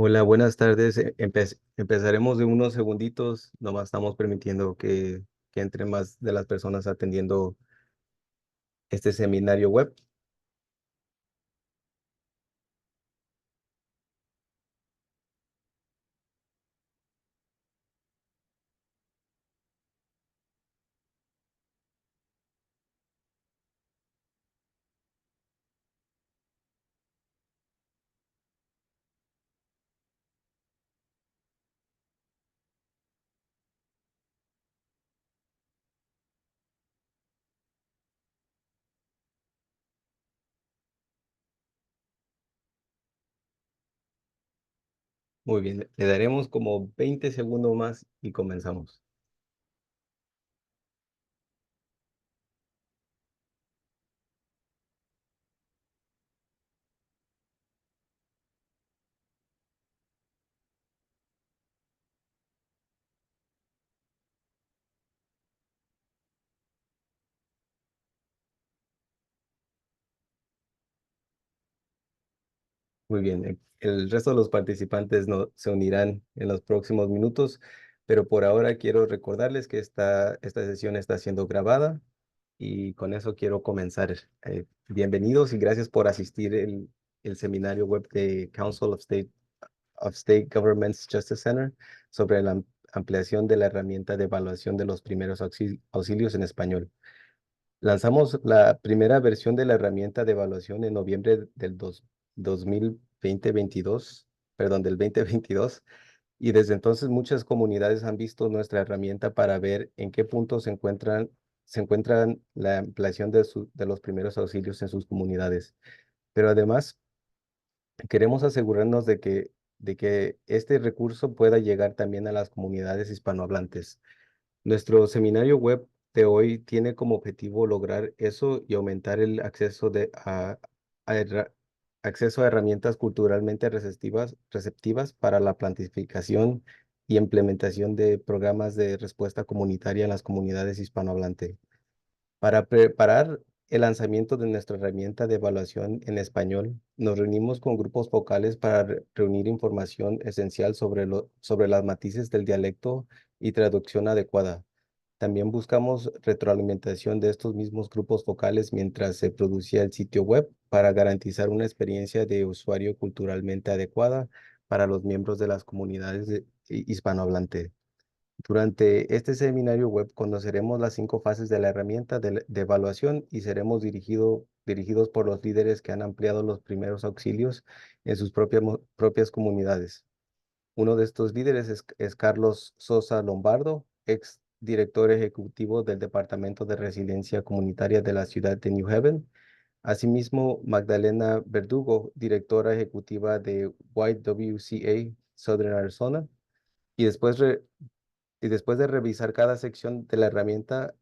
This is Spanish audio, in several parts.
Hola, buenas tardes. Empezaremos de unos segunditos. Nomás estamos permitiendo que entre más de las personas atendiendo este seminario web. Muy bien, le daremos como 20 segundos más y comenzamos. Muy bien, el resto de los participantes no, se unirán en los próximos minutos, pero por ahora quiero recordarles que esta sesión está siendo grabada y con eso quiero comenzar. Bienvenidos y gracias por asistir el seminario web de Council of State Governments Justice Center sobre la ampliación de la herramienta de evaluación de los primeros auxilios en español. Lanzamos la primera versión de la herramienta de evaluación en noviembre del 2022, perdón, del 2022, y desde entonces muchas comunidades han visto nuestra herramienta para ver en qué punto se encuentran la ampliación de los primeros auxilios en sus comunidades. Pero además, queremos asegurarnos de que este recurso pueda llegar también a las comunidades hispanohablantes. Nuestro seminario web de hoy tiene como objetivo lograr eso y aumentar el a acceso a herramientas culturalmente receptivas para la planificación y implementación de programas de respuesta comunitaria en las comunidades hispanohablantes. Para preparar el lanzamiento de nuestra herramienta de evaluación en español, nos reunimos con grupos focales para reunir información esencial sobre las matices del dialecto y traducción adecuada. También buscamos retroalimentación de estos mismos grupos focales mientras se producía el sitio web para garantizar una experiencia de usuario culturalmente adecuada para los miembros de las comunidades hispanohablantes. Durante este seminario web conoceremos las 5 fases de la herramienta de evaluación y seremos dirigidos por los líderes que han ampliado los primeros auxilios en sus propias comunidades. Uno de estos líderes es Carlos Sosa Lombardo, ex director ejecutivo del Departamento de Resiliencia Comunitaria de la ciudad de New Haven. Asimismo, Magdalena Verdugo, directora ejecutiva de YWCA Southern Arizona. Y después de revisar cada sección de la herramienta,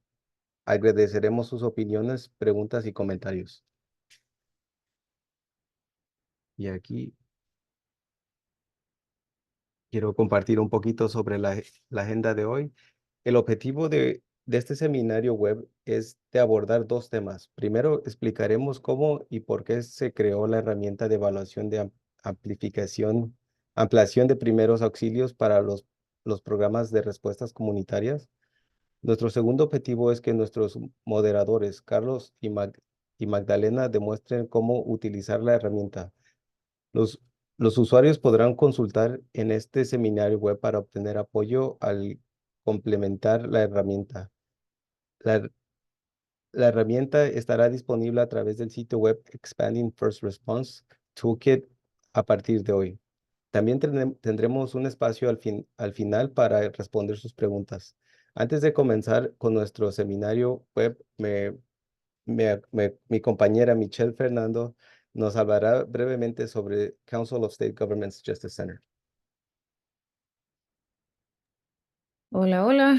agradeceremos sus opiniones, preguntas y comentarios. Y aquí quiero compartir un poquito sobre la agenda de hoy. El objetivo de este seminario web es de abordar 2 temas. Primero, explicaremos cómo y por qué se creó la herramienta de evaluación de amplificación, ampliación de primeros auxilios para los programas de respuestas comunitarias. Nuestro segundo objetivo es que nuestros moderadores, Carlos y Magdalena, demuestren cómo utilizar la herramienta. Los, los usuarios podrán consultar en este seminario web para obtener apoyo al complementar la herramienta. La, la herramienta estará disponible a través del sitio web Expanding First Response Toolkit a partir de hoy. También tendremos un espacio al final para responder sus preguntas. Antes de comenzar con nuestro seminario web, mi compañera Michelle Fernando nos hablará brevemente sobre Council of State Governments Justice Center. Hola, hola.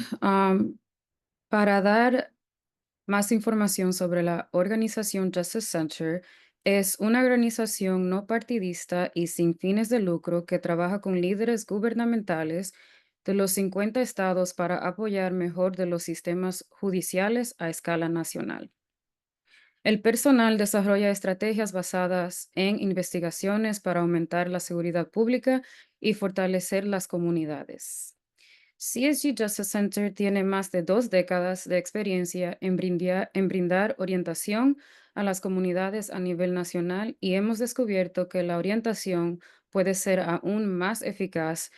Para dar más información sobre la organización Justice Center, es una organización no partidista y sin fines de lucro que trabaja con líderes gubernamentales de los 50 estados para apoyar mejor de los sistemas judiciales a escala nacional. El personal desarrolla estrategias basadas en investigaciones para aumentar la seguridad pública y fortalecer las comunidades. CSG Justice Center tiene más de 2 décadas de experiencia en brindar orientación a las comunidades a nivel nacional y hemos descubierto que la orientación puede ser aún más eficaz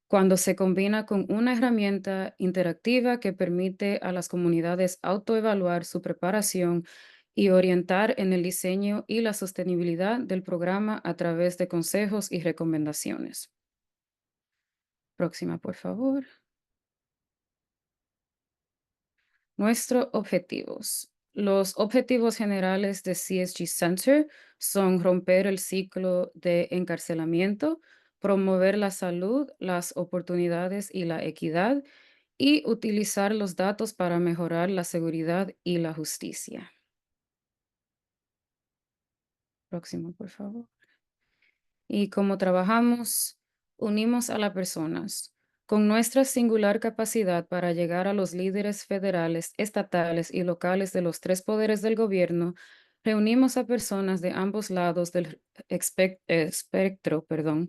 cuando se combina con una herramienta interactiva que permite a las comunidades autoevaluar su preparación y orientar en el diseño y la sostenibilidad del programa a través de consejos y recomendaciones. Próxima, por favor. Nuestros objetivos. Los objetivos generales de CSG Center son romper el ciclo de encarcelamiento, promover la salud, las oportunidades y la equidad, y utilizar los datos para mejorar la seguridad y la justicia. Próximo, por favor. Y cómo trabajamos, unimos a las personas con nuestra singular capacidad para llegar a los líderes federales, estatales y locales de los 3 poderes del gobierno. Reunimos a personas de ambos lados del espectro,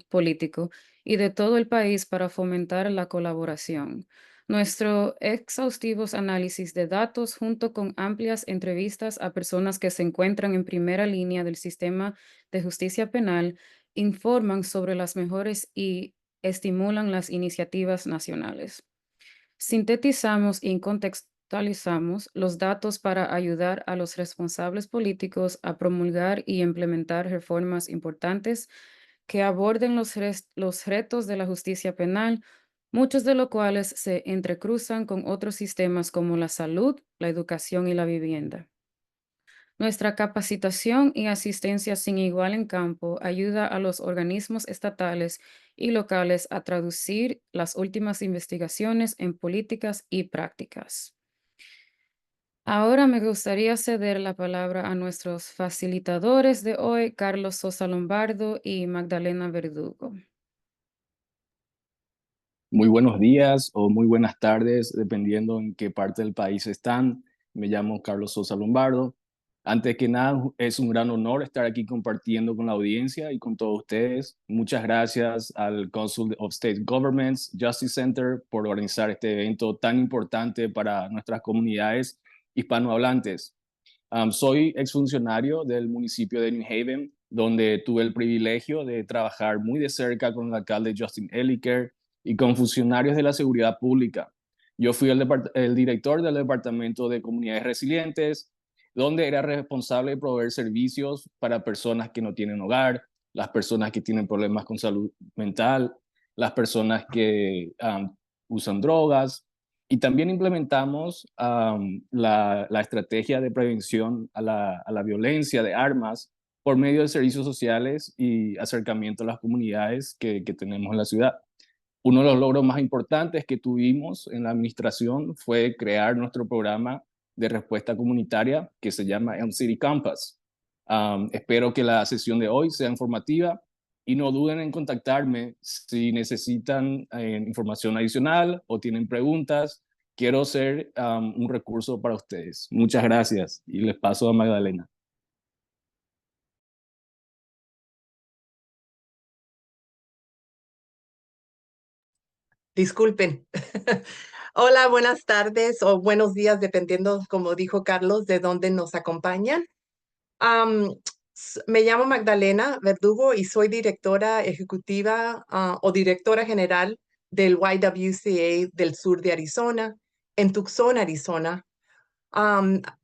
político y de todo el país para fomentar la colaboración. Nuestro exhaustivos análisis de datos junto con amplias entrevistas a personas que se encuentran en primera línea del sistema de justicia penal informan sobre las mejores y estimulan las iniciativas nacionales. Sintetizamos y contextualizamos los datos para ayudar a los responsables políticos a promulgar y implementar reformas importantes que aborden los retos de la justicia penal, muchos de los cuales se entrecruzan con otros sistemas como la salud, la educación y la vivienda. Nuestra capacitación y asistencia sin igual en campo ayuda a los organismos estatales y locales a traducir las últimas investigaciones en políticas y prácticas. Ahora me gustaría ceder la palabra a nuestros facilitadores de hoy, Carlos Sosa Lombardo y Magdalena Verdugo. Muy buenos días o muy buenas tardes, dependiendo en qué parte del país están. Me llamo Carlos Sosa Lombardo. Antes que nada, es un gran honor estar aquí compartiendo con la audiencia y con todos ustedes. Muchas gracias al Council of State Governments Justice Center por organizar este evento tan importante para nuestras comunidades hispanohablantes. Soy exfuncionario del municipio de New Haven, donde tuve el privilegio de trabajar muy de cerca con el alcalde Justin Elicker y con funcionarios de la seguridad pública. Yo fui el director del Departamento de Comunidades Resilientes, donde era responsable de proveer servicios para personas que no tienen hogar, las personas que tienen problemas con salud mental, las personas que usan drogas, y también implementamos la estrategia de prevención a la violencia de armas por medio de servicios sociales y acercamiento a las comunidades que tenemos en la ciudad. Uno de los logros más importantes que tuvimos en la administración fue crear nuestro programa de respuesta comunitaria que se llama Elm City Campus. Espero que la sesión de hoy sea informativa y no duden en contactarme si necesitan información adicional o tienen preguntas. Quiero ser un recurso para ustedes. Muchas gracias y les paso a Magdalena. Disculpen. Hola, buenas tardes o buenos días, dependiendo, como dijo Carlos, de dónde nos acompañan. Me llamo Magdalena Verdugo y soy directora ejecutiva o directora general del YWCA del sur de Arizona, en Tucson, Arizona.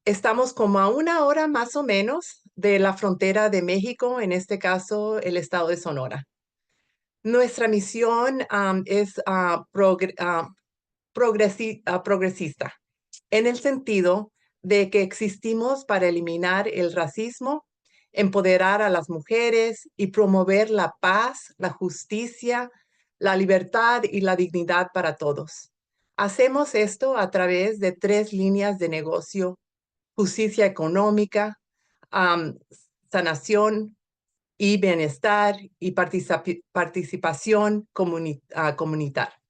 Estamos como a 1 hora más o menos de la frontera de México, en este caso el estado de Sonora. Nuestra misión es progresista, en el sentido de que existimos para eliminar el racismo, empoderar a las mujeres y promover la paz, la justicia, la libertad y la dignidad para todos. Hacemos esto a través de 3 líneas de negocio: justicia económica, sanación y bienestar y participación comunitaria.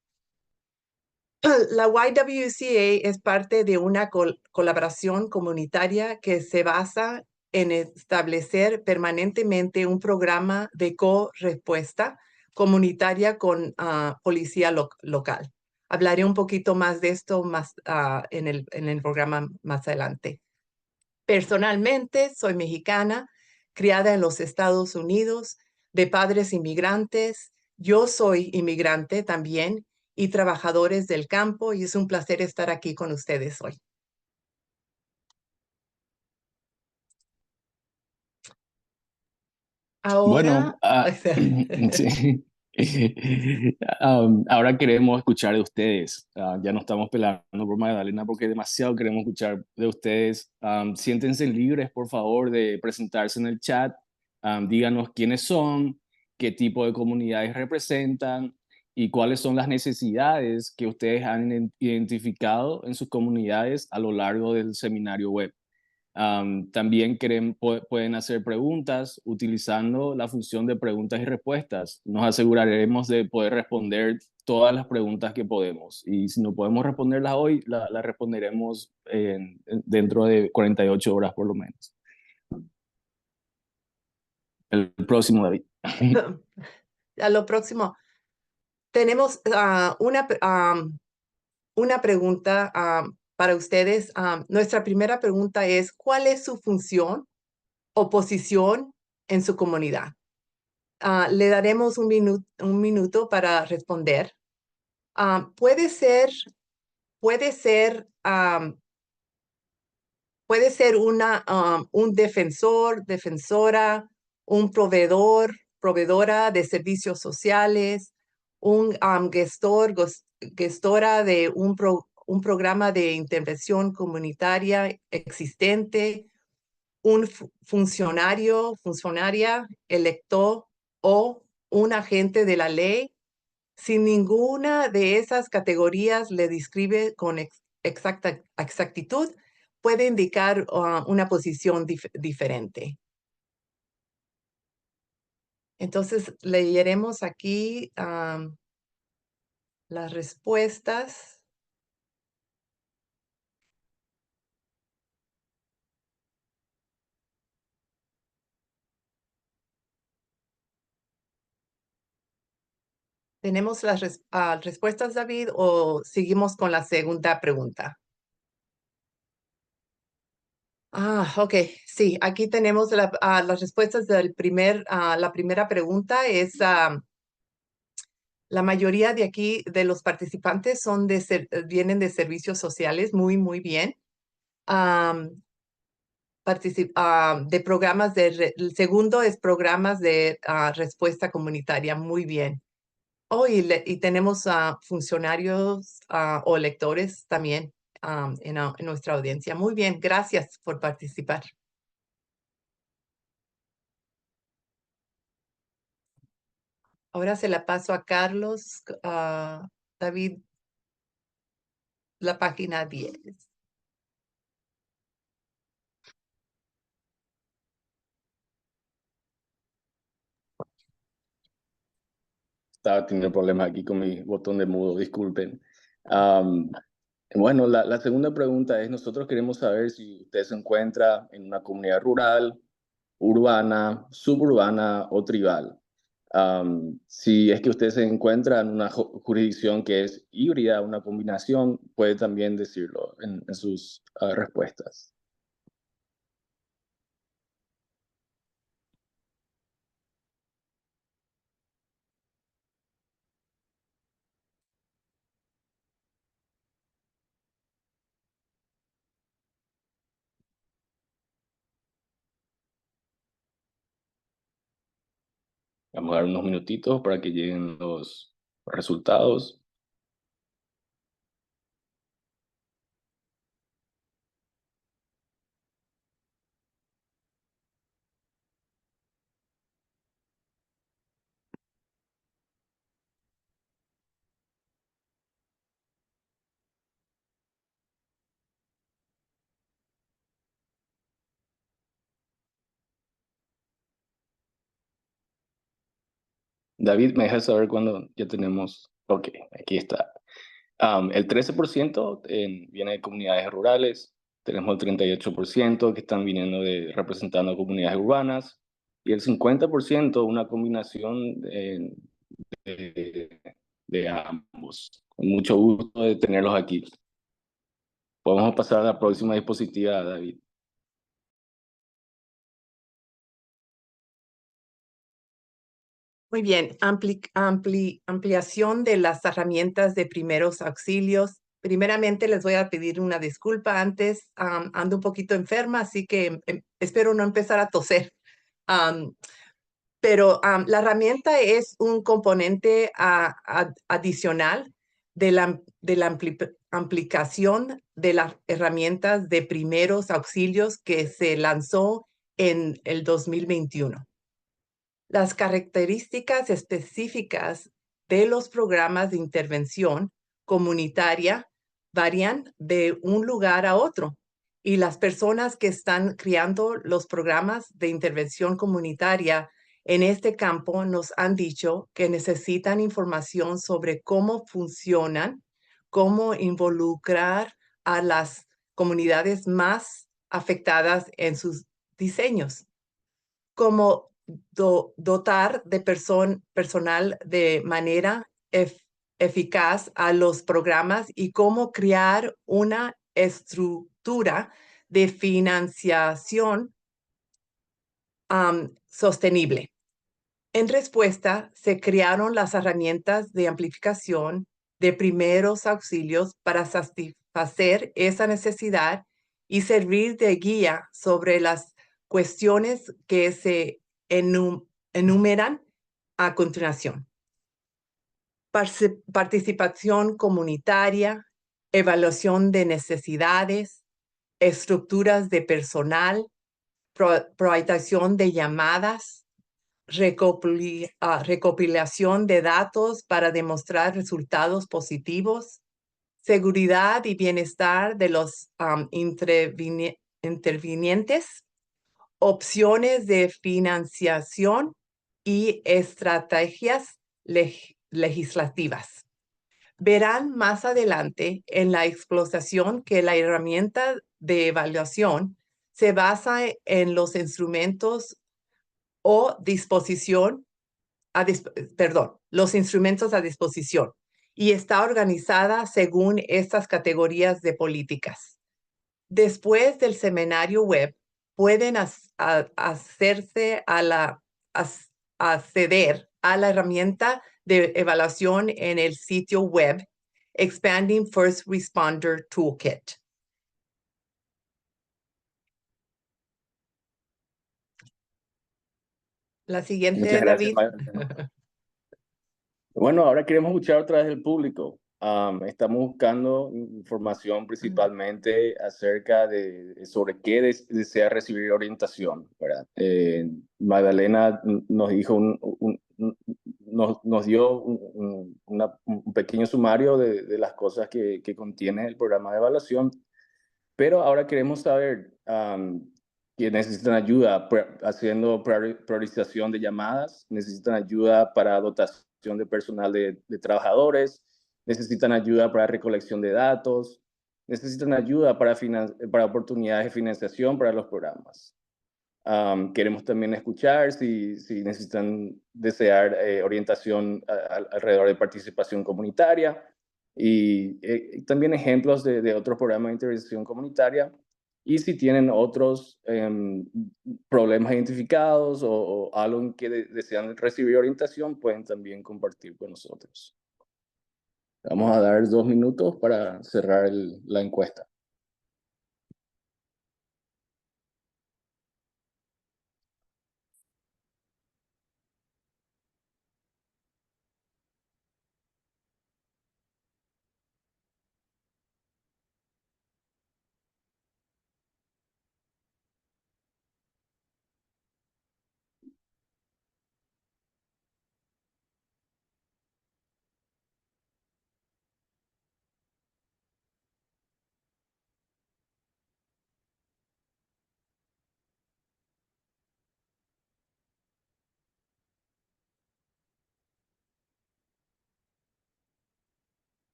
La YWCA es parte de una colaboración comunitaria que se basa en establecer permanentemente un programa de co-respuesta comunitaria con policía local. Hablaré un poquito más de esto más, en el programa más adelante. Personalmente, soy mexicana, criada en los Estados Unidos, de padres inmigrantes. Yo soy inmigrante también y trabajadores del campo, y es un placer estar aquí con ustedes hoy. Bueno, Ahora, sí. Ahora queremos escuchar de ustedes. Ya no estamos pelando por Magdalena porque demasiado queremos escuchar de ustedes. Siéntense libres, por favor, de presentarse en el chat. Díganos quiénes son, qué tipo de comunidades representan y cuáles son las necesidades que ustedes han identificado en sus comunidades a lo largo del seminario web. También pueden hacer preguntas utilizando la función de preguntas y respuestas. Nos aseguraremos de poder responder todas las preguntas que podemos. Y si no podemos responderlas hoy, las responderemos dentro de 48 horas por lo menos. El próximo, David. a lo próximo. Tenemos una pregunta para ustedes. Nuestra primera pregunta es, ¿cuál es su función o posición en su comunidad? Le daremos un minuto para responder. Puede ser un defensor, defensora, un proveedor, proveedora de servicios sociales, un gestora de un programa de intervención comunitaria existente, un funcionaria electo o un agente de la ley. Si ninguna de esas categorías le describe con exactitud, puede indicar una posición diferente. Entonces, leeremos aquí las respuestas. ¿Tenemos las respuestas, David, o seguimos con la segunda pregunta? Ok, sí, aquí tenemos las respuestas del la primera pregunta. Es la mayoría de aquí, de los participantes, vienen de servicios sociales, muy bien. De programas el segundo es programas de respuesta comunitaria, muy bien. Y tenemos funcionarios o lectores también en nuestra audiencia. Muy bien, gracias por participar. Ahora se la paso a Carlos, David, la página 10. Estaba teniendo problemas aquí con mi botón de mudo, disculpen. Bueno, la segunda pregunta es, nosotros queremos saber si usted se encuentra en una comunidad rural, urbana, suburbana o tribal. Si es que usted se encuentra en una jurisdicción que es híbrida, una combinación, puede también decirlo en sus respuestas. Vamos a dar unos minutitos para que lleguen los resultados. David, ¿me dejas saber cuándo ya tenemos? Ok, aquí está. El 13% viene de comunidades rurales, tenemos el 38% que están viniendo representando comunidades urbanas, y el 50% una combinación de, de ambos. Con mucho gusto de tenerlos aquí. Podemos pasar a la próxima diapositiva, David. Muy bien, ampliación de las herramientas de primeros auxilios. Primeramente les voy a pedir una disculpa antes, ando un poquito enferma, así que espero no empezar a toser. Pero la herramienta es un componente adicional de la ampliación de las herramientas de primeros auxilios que se lanzó en el 2021. Las características específicas de los programas de intervención comunitaria varían de un lugar a otro y las personas que están creando los programas de intervención comunitaria en este campo nos han dicho que necesitan información sobre cómo funcionan, cómo involucrar a las comunidades más afectadas en sus diseños, cómo dotar de personal de manera eficaz a los programas y cómo crear una estructura de financiación sostenible. En respuesta, se crearon las herramientas de amplificación de primeros auxilios para satisfacer esa necesidad y servir de guía sobre las cuestiones que se enumeran a continuación. Participación comunitaria, evaluación de necesidades, estructuras de personal, priorización de llamadas, recopilación de datos para demostrar resultados positivos, seguridad y bienestar de los intervinientes, opciones de financiación y estrategias legislativas. Verán más adelante en la explotación que la herramienta de evaluación se basa en los instrumentos o disposición, los instrumentos a disposición y está organizada según estas categorías de políticas. Después del seminario web, pueden acceder a la herramienta de evaluación en el sitio web Expanding First Responder Toolkit. La siguiente, Muchas gracias, David. Bueno, ahora queremos escuchar otra vez del público. Estamos buscando información principalmente acerca sobre qué desea recibir orientación, ¿verdad? Magdalena nos dijo nos dio un pequeño sumario de las cosas que contiene el programa de evaluación, pero ahora queremos saber que necesitan ayuda haciendo priorización de llamadas, necesitan ayuda para dotación de personal de trabajadores, necesitan ayuda para recolección de datos, necesitan ayuda para oportunidades de financiación para los programas. Queremos también escuchar si necesitan desear orientación alrededor de participación comunitaria y también ejemplos de otros programas de intervención comunitaria y si tienen otros problemas identificados o algo en que desean recibir orientación, pueden también compartir con nosotros. Vamos a dar 2 minutos para cerrar la encuesta.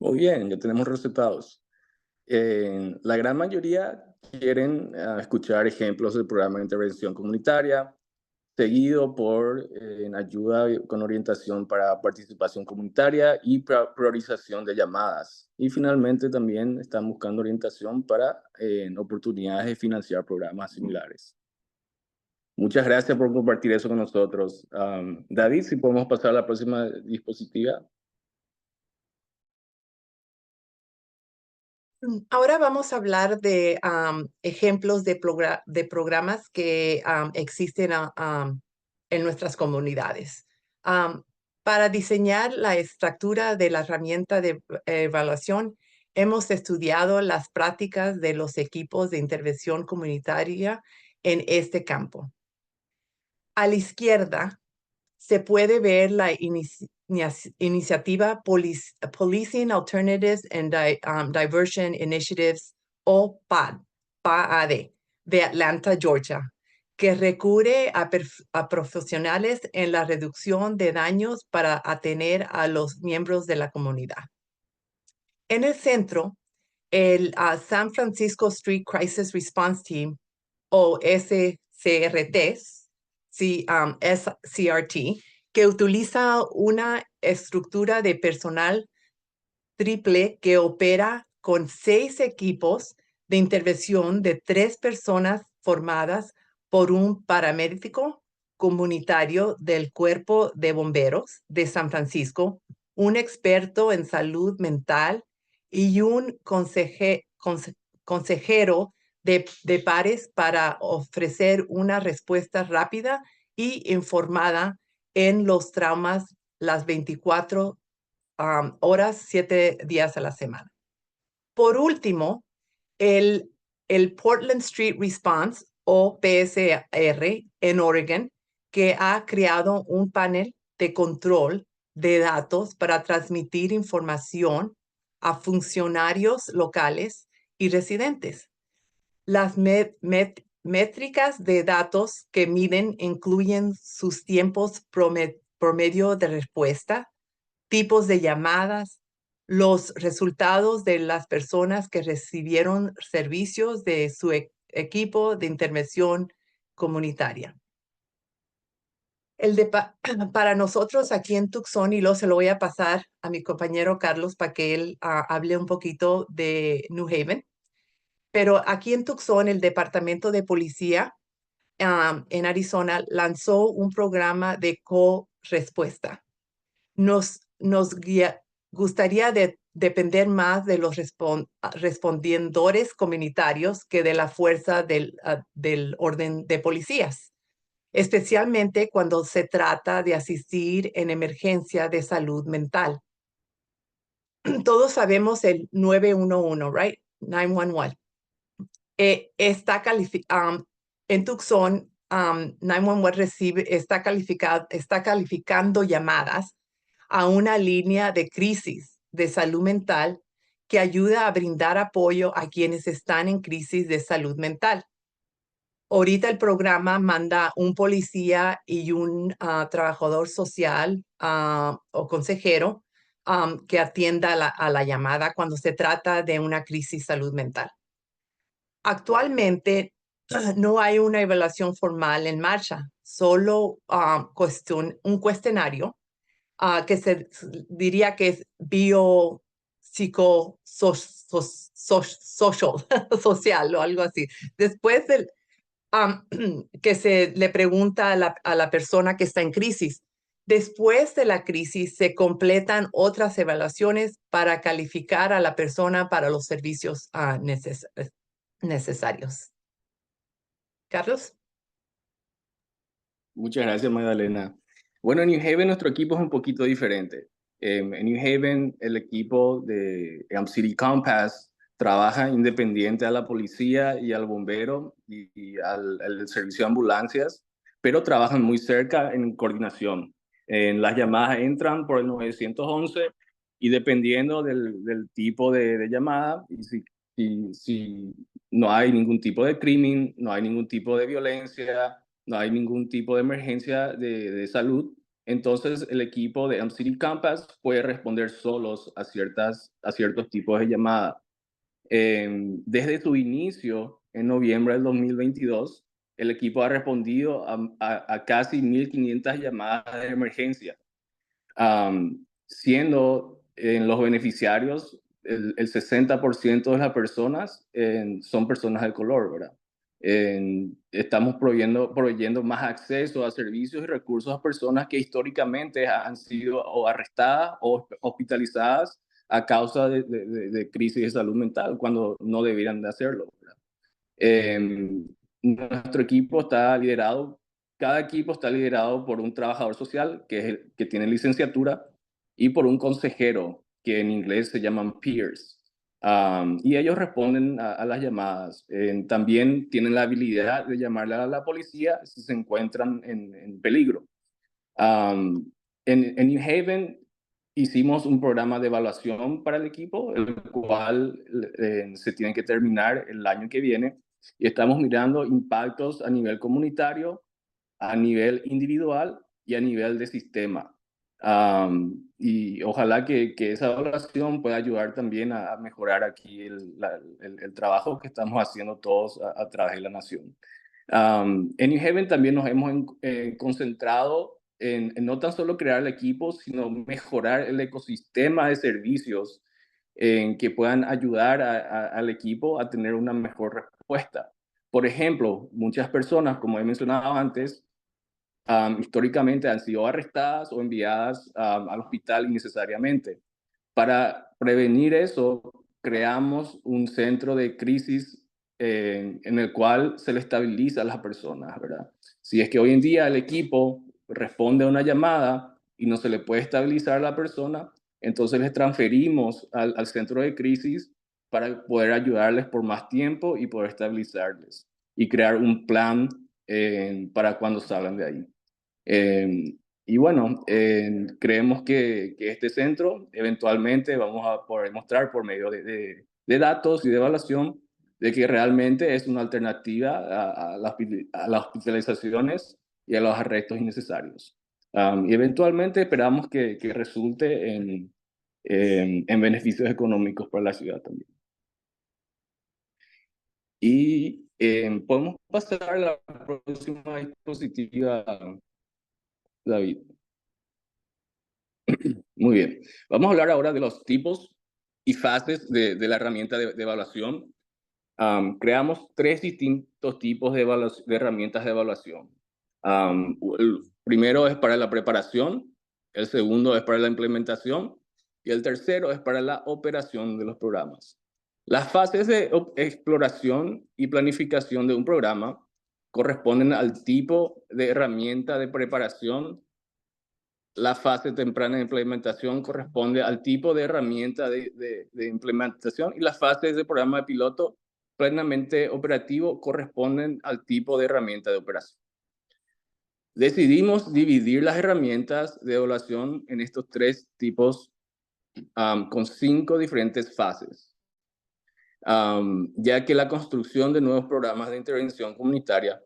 Muy bien, ya tenemos resultados. La gran mayoría quieren escuchar ejemplos del programa de intervención comunitaria, seguido por ayuda con orientación para participación comunitaria y priorización de llamadas. Y finalmente también están buscando orientación para oportunidades de financiar programas similares. Muchas gracias por compartir eso con nosotros. David, si podemos pasar a la próxima diapositiva. Ahora vamos a hablar de ejemplos de programas que existen en nuestras comunidades. Para diseñar la estructura de la herramienta de evaluación, hemos estudiado las prácticas de los equipos de intervención comunitaria en este campo. A la izquierda se puede ver la iniciativa Policing Alternatives and Diversion Initiatives, o PAD, de Atlanta, Georgia, que recurre a profesionales en la reducción de daños para atender a los miembros de la comunidad. En el centro, el San Francisco Street Crisis Response Team, o SCRT, SCRT, que utiliza una estructura de personal triple que opera con 6 equipos de intervención de 3 personas formadas por un paramédico comunitario del Cuerpo de Bomberos de San Francisco, un experto en salud mental y un consejero de pares para ofrecer una respuesta rápida y informada en los traumas las 24 horas, 7 días a la semana. Por último, el Portland Street Response, o PSR, en Oregon, que ha creado un panel de control de datos para transmitir información a funcionarios locales y residentes. Las métricas de datos que miden incluyen sus tiempos promedio de respuesta, tipos de llamadas, los resultados de las personas que recibieron servicios de su equipo de intervención comunitaria. Para nosotros aquí en Tucson, y luego se lo voy a pasar a mi compañero Carlos para que él hable un poquito de New Haven. Pero aquí en Tucson, el Departamento de Policía en Arizona lanzó un programa de co-respuesta. Nos gustaría depender más de los respondientes comunitarios que de la fuerza del orden de policías, especialmente cuando se trata de asistir en emergencia de salud mental. Todos sabemos el 911, right? 911. En Tucson, 911 está calificando llamadas a una línea de crisis de salud mental que ayuda a brindar apoyo a quienes están en crisis de salud mental. Ahorita el programa manda un policía y un trabajador social o consejero que atienda a la llamada cuando se trata de una crisis de salud mental. Actualmente no hay una evaluación formal en marcha, solo un cuestionario que se diría que es social o algo así. Después que se le pregunta a la persona que está en crisis. Después de la crisis se completan otras evaluaciones para calificar a la persona para los servicios necesarios. Carlos. Muchas gracias, Magdalena. Bueno, en New Haven nuestro equipo es un poquito diferente. En New Haven el equipo de City Compass trabaja independiente a la policía y al bombero y al servicio de ambulancias, pero trabajan muy cerca en coordinación. Las llamadas entran por el 911 y dependiendo del tipo de llamada, y si no hay ningún tipo de crimen, no hay ningún tipo de violencia, no hay ningún tipo de emergencia de salud, entonces el equipo de City Compass puede responder solos a ciertos tipos de llamadas. Desde su inicio, en noviembre del 2022, el equipo ha respondido a casi 1.500 llamadas de emergencia, siendo en los beneficiarios el 60% de las personas son personas de color, ¿verdad? Estamos proveyendo más acceso a servicios y recursos a personas que históricamente han sido o arrestadas o hospitalizadas a causa de crisis de salud mental, cuando no debieran de hacerlo, ¿verdad? Nuestro equipo está liderado, cada equipo está liderado por un trabajador social que tiene licenciatura y por un consejero, que en inglés se llaman peers. Y ellos responden a las llamadas. También tienen la habilidad de llamarle a la policía si se encuentran en peligro. En New Haven hicimos un programa de evaluación para el equipo, el cual se tiene que terminar el año que viene, y estamos mirando impactos a nivel comunitario, a nivel individual y a nivel de sistema. Y ojalá que esa evaluación pueda ayudar también a mejorar aquí el trabajo que estamos haciendo todos a través de la nación. En New Haven también nos hemos concentrado en no tan solo crear el equipo, sino mejorar el ecosistema de servicios en que puedan ayudar al equipo a tener una mejor respuesta. Por ejemplo, muchas personas, como he mencionado antes, históricamente han sido arrestadas o enviadas al hospital innecesariamente. Para prevenir eso, creamos un centro de crisis en el cual se le estabiliza a las personas, ¿verdad? Si es que hoy en día el equipo responde a una llamada y no se le puede estabilizar a la persona, entonces les transferimos al centro de crisis para poder ayudarles por más tiempo y poder estabilizarles y crear un plan para cuando salgan de ahí. Y bueno, creemos que este centro eventualmente vamos a poder mostrar por medio de datos y de evaluación de que realmente es una alternativa a las hospitalizaciones y a los arrestos innecesarios. Y eventualmente esperamos que resulte en beneficios económicos para la ciudad también. Y podemos pasar a la próxima diapositiva, David. Muy bien. Vamos a hablar ahora de los tipos y fases de la herramienta de evaluación. Creamos 3 distintos tipos de herramientas de evaluación. El primero es para la preparación, el segundo es para la implementación y el tercero es para la operación de los programas. Las fases de exploración y planificación de un programa corresponden al tipo de herramienta de preparación. La fase temprana de implementación corresponde al tipo de herramienta de implementación, y las fases de programa de piloto plenamente operativo corresponden al tipo de herramienta de operación. Decidimos dividir las herramientas de evaluación en estos 3 tipos con 5 diferentes fases, ya que la construcción de nuevos programas de intervención comunitaria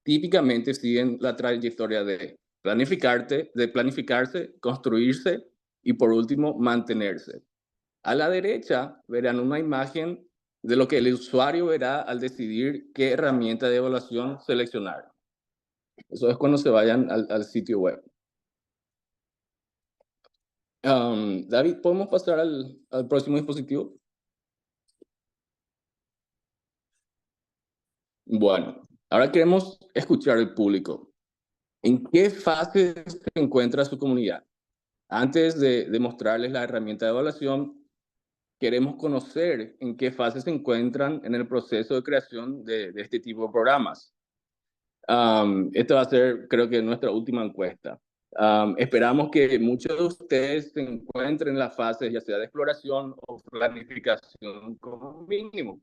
típicamente siguen la trayectoria de planificarse, construirse y por último mantenerse. A la derecha verán una imagen de lo que el usuario verá al decidir qué herramienta de evaluación seleccionar. Eso es cuando se vayan al sitio web. David, ¿podemos pasar al próximo dispositivo? Bueno, ahora queremos escuchar al público. ¿En qué fase se encuentra su comunidad? Antes de mostrarles la herramienta de evaluación, queremos conocer en qué fase se encuentran en el proceso de creación de este tipo de programas. Esta va a ser, creo que, nuestra última encuesta. Esperamos que muchos de ustedes se encuentren en la fase ya sea de exploración o planificación como mínimo.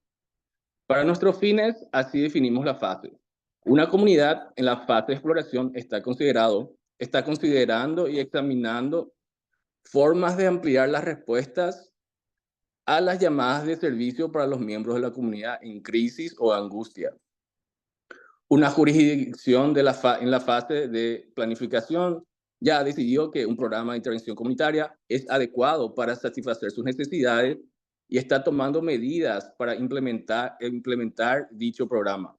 Para nuestros fines, así definimos la fase. Una comunidad en la fase de exploración está considerando y examinando formas de ampliar las respuestas a las llamadas de servicio para los miembros de la comunidad en crisis o angustia. Una jurisdicción en la fase de planificación ya decidió que un programa de intervención comunitaria es adecuado para satisfacer sus necesidades y está tomando medidas para implementar dicho programa.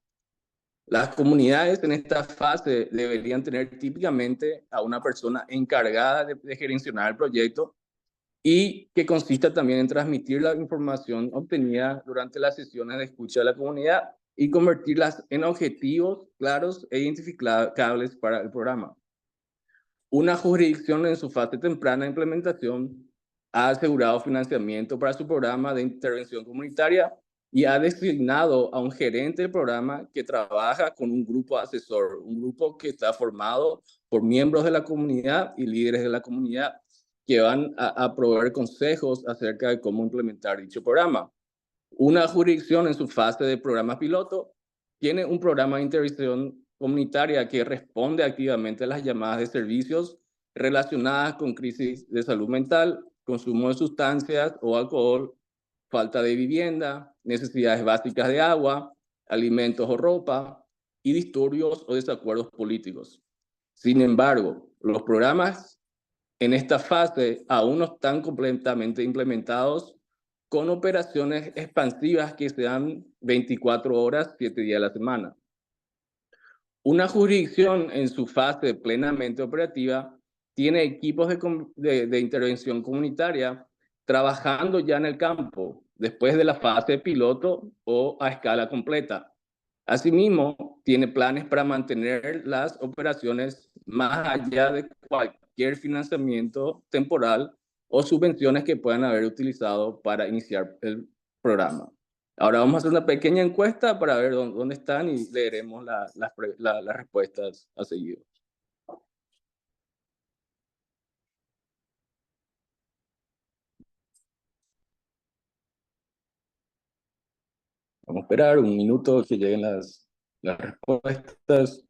Las comunidades en esta fase deberían tener típicamente a una persona encargada de gerenciar el proyecto y que consista también en transmitir la información obtenida durante las sesiones de escucha de la comunidad y convertirlas en objetivos claros e identificables para el programa. Una jurisdicción en su fase temprana de implementación ha asegurado financiamiento para su programa de intervención comunitaria y ha designado a un gerente del programa que trabaja con un grupo asesor, un grupo que está formado por miembros de la comunidad y líderes de la comunidad que van a proveer consejos acerca de cómo implementar dicho programa. Una jurisdicción en su fase de programa piloto tiene un programa de intervención comunitaria que responde activamente a las llamadas de servicios relacionadas con crisis de salud mental, consumo de sustancias o alcohol, falta de vivienda, necesidades básicas de agua, alimentos o ropa y disturbios o desacuerdos políticos. Sin embargo, los programas en esta fase aún no están completamente implementados con operaciones expansivas que sean 24 horas, 7 días a la semana. Una jurisdicción en su fase plenamente operativa tiene equipos de intervención comunitaria trabajando ya en el campo, después de la fase piloto o a escala completa. Asimismo, tiene planes para mantener las operaciones más allá de cualquier financiamiento temporal o subvenciones que puedan haber utilizado para iniciar el programa. Ahora vamos a hacer una pequeña encuesta para ver dónde están y leeremos las respuestas a seguir. Vamos a esperar un minuto que lleguen las respuestas.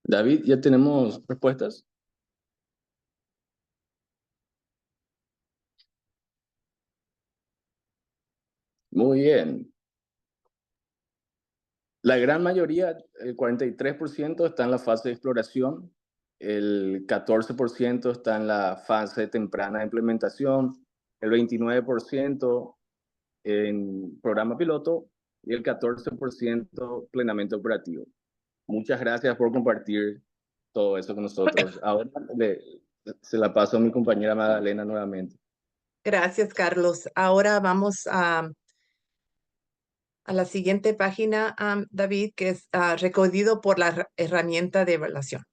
David, ¿ya tenemos respuestas? Muy bien. La gran mayoría, el 43%, está en la fase de exploración, el 14% está en la fase temprana de implementación, el 29% en programa piloto y el 14% plenamente operativo. Muchas gracias por compartir todo eso con nosotros. Ahora se la paso a mi compañera Magdalena nuevamente. Gracias, Carlos. Ahora vamos a la siguiente página, David, que es recorrido por la herramienta de evaluación.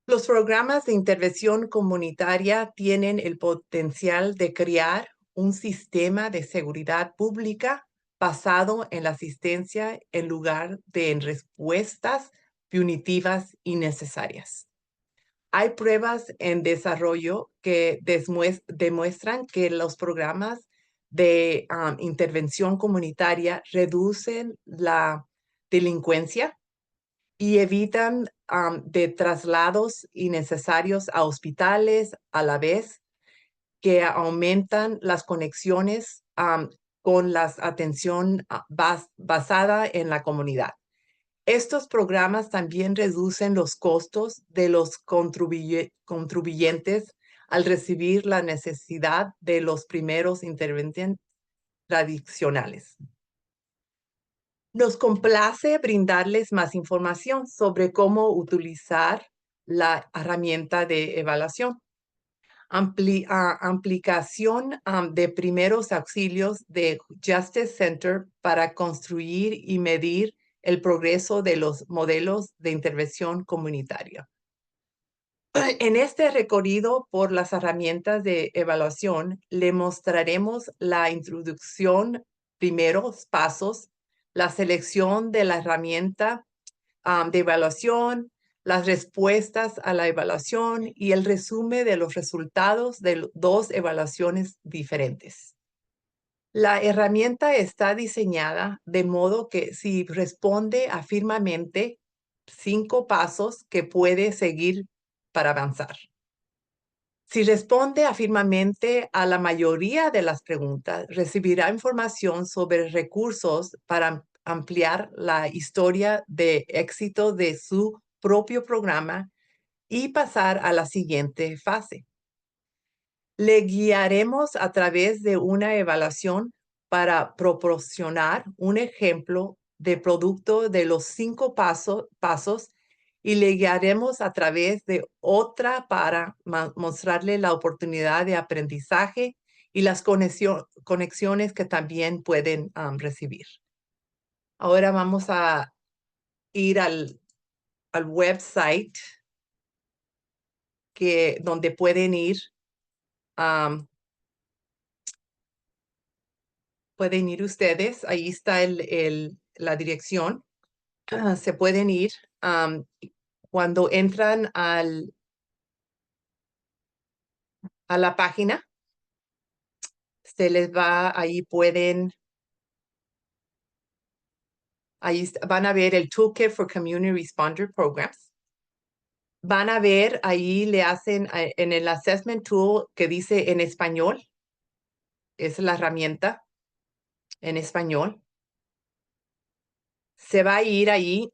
Los programas de intervención comunitaria tienen el potencial de crear un sistema de seguridad pública basado en la asistencia en lugar de en respuestas punitivas innecesarias. Hay pruebas en desarrollo que demuestran que los programas de intervención comunitaria reducen la delincuencia y evitan de traslados innecesarios a hospitales, a la vez que aumentan las conexiones con la atención basada en la comunidad. Estos programas también reducen los costos de los contribuyentes al recibir la necesidad de los primeros intervenientes tradicionales. Nos complace brindarles más información sobre cómo utilizar la herramienta de evaluación. Aplicación de primeros auxilios de Justice Center para construir y medir el progreso de los modelos de intervención comunitaria. En este recorrido por las herramientas de evaluación, le mostraremos la introducción, primeros pasos, la selección de la herramienta de evaluación, las respuestas a la evaluación y el resumen de los resultados de dos evaluaciones diferentes. La herramienta está diseñada de modo que si responde afirmativamente 5 pasos que puede seguir para avanzar. Si responde afirmativamente a la mayoría de las preguntas, recibirá información sobre recursos para ampliar la historia de éxito de su propio programa y pasar a la siguiente fase. Le guiaremos a través de una evaluación para proporcionar un ejemplo de producto de los 5 pasos y le guiaremos a través de otra para mostrarle la oportunidad de aprendizaje y las conexiones que también pueden recibir. Ahora vamos a ir al website donde pueden ir. Pueden ir ustedes, ahí está la dirección. Se pueden ir. Cuando entran a la página, se les va, ahí van a ver el Toolkit for Community Responder Programs. Van a ver, ahí le hacen en el Assessment Tool que dice en español. Es la herramienta en español. Se va a ir ahí.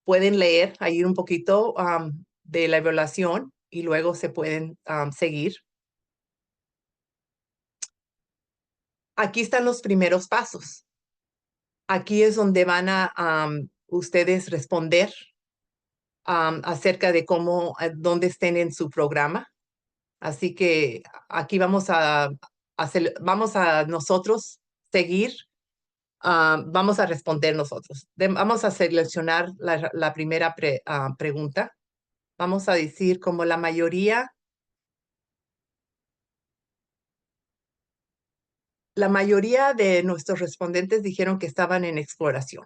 Pueden leer ahí un poquito de la evaluación y luego se pueden seguir. Aquí están los primeros pasos. Aquí es donde van a ustedes responder acerca de dónde estén en su programa. Así que aquí vamos a nosotros seguir. Vamos a responder nosotros. Vamos a seleccionar la primera pregunta. Vamos a decir como la mayoría de nuestros respondentes dijeron que estaban en exploración.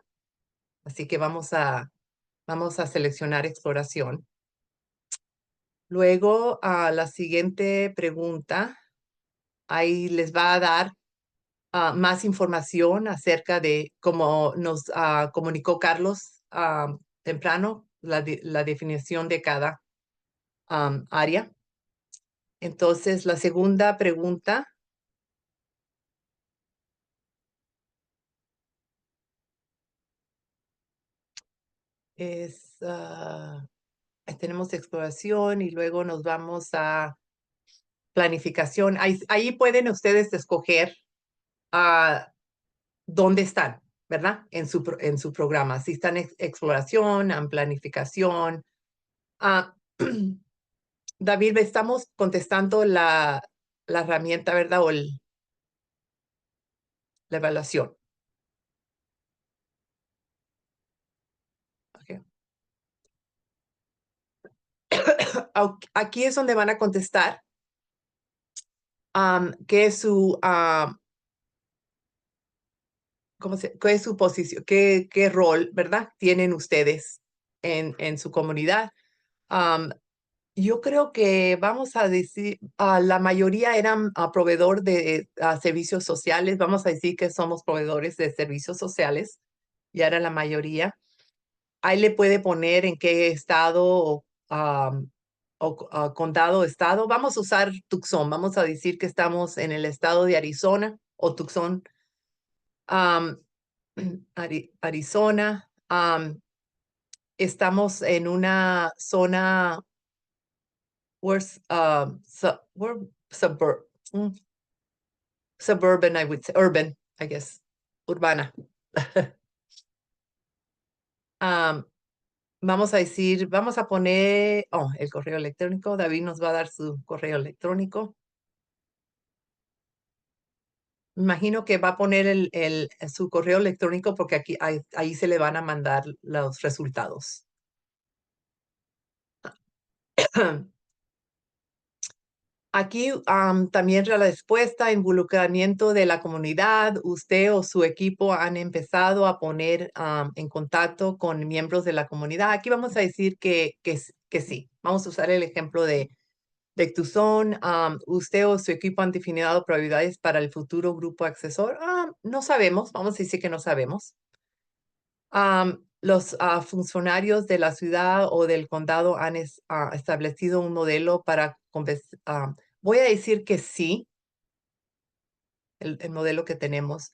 Así que vamos a seleccionar exploración. Luego, la siguiente pregunta, ahí les va a dar más información acerca de cómo nos comunicó Carlos temprano, la definición de cada área. Entonces, la segunda pregunta es, tenemos exploración y luego nos vamos a planificación. Ahí pueden ustedes escoger dónde están, ¿verdad? En su programa. Si están en exploración, en planificación. David, estamos contestando la herramienta, ¿verdad? O la evaluación. Okay. Aquí es donde van a contestar qué es su qué es su posición, qué rol, ¿verdad? Tienen ustedes en su comunidad. Yo creo que vamos a decir, la mayoría eran proveedor de servicios sociales. Vamos a decir que somos proveedores de servicios sociales. Ya era la mayoría. Ahí le puede poner en qué estado o condado estado. Vamos a usar Tucson. Vamos a decir que estamos en el estado de Arizona o Tucson. Arizona. Estamos en una zona suburban, I would say, urban, I guess, urbana. Vamos a decir, vamos a poner, el correo electrónico. David nos va a dar su correo electrónico. Imagino que va a poner su correo electrónico porque aquí, ahí se le van a mandar los resultados. Aquí también la respuesta, involucramiento de la comunidad. Usted o su equipo han empezado a poner en contacto con miembros de la comunidad. Aquí vamos a decir que sí. Vamos a usar el ejemplo de Tucson. Usted o su equipo han definido prioridades para el futuro grupo accesor. No sabemos. Vamos a decir que no sabemos. Los funcionarios de la ciudad o del condado han establecido un modelo para voy a decir que sí, el modelo que tenemos.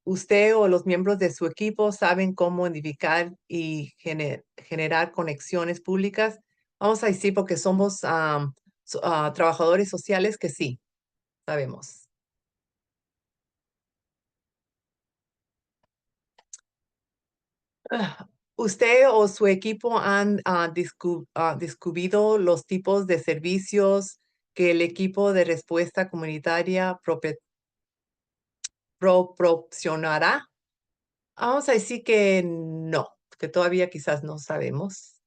Usted o los miembros de su equipo saben cómo identificar y generar conexiones públicas. Vamos a decir porque somos trabajadores sociales que sí, sabemos. ¿Usted o su equipo han descubierto los tipos de servicios que el equipo de respuesta comunitaria proporcionará? Vamos a decir que no, que todavía quizás no sabemos.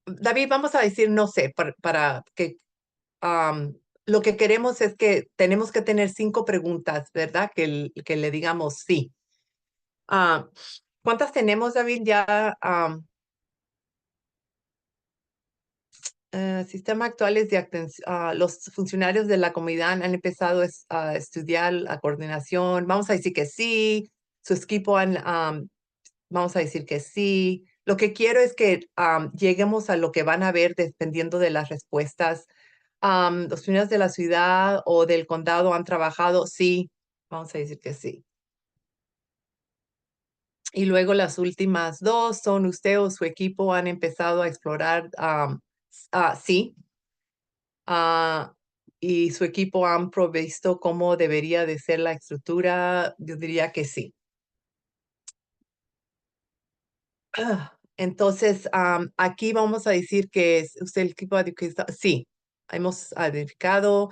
David, vamos a decir no sé, para que lo que queremos es que tenemos que tener 5 preguntas, ¿verdad? Que le digamos sí. ¿Cuántas tenemos, David? Ya, sistema actuales de atención. Los funcionarios de la comunidad han empezado a estudiar la coordinación. Vamos a decir que sí. Su equipo vamos a decir que sí. Lo que quiero es que lleguemos a lo que van a ver dependiendo de las respuestas. Los funcionarios de la ciudad o del condado han trabajado, sí. Vamos a decir que sí. Y luego las últimas 2 son usted o su equipo han empezado a explorar, sí. Y su equipo han provisto cómo debería de ser la estructura, yo diría que sí. Entonces, aquí vamos a decir que usted el equipo sí, hemos identificado.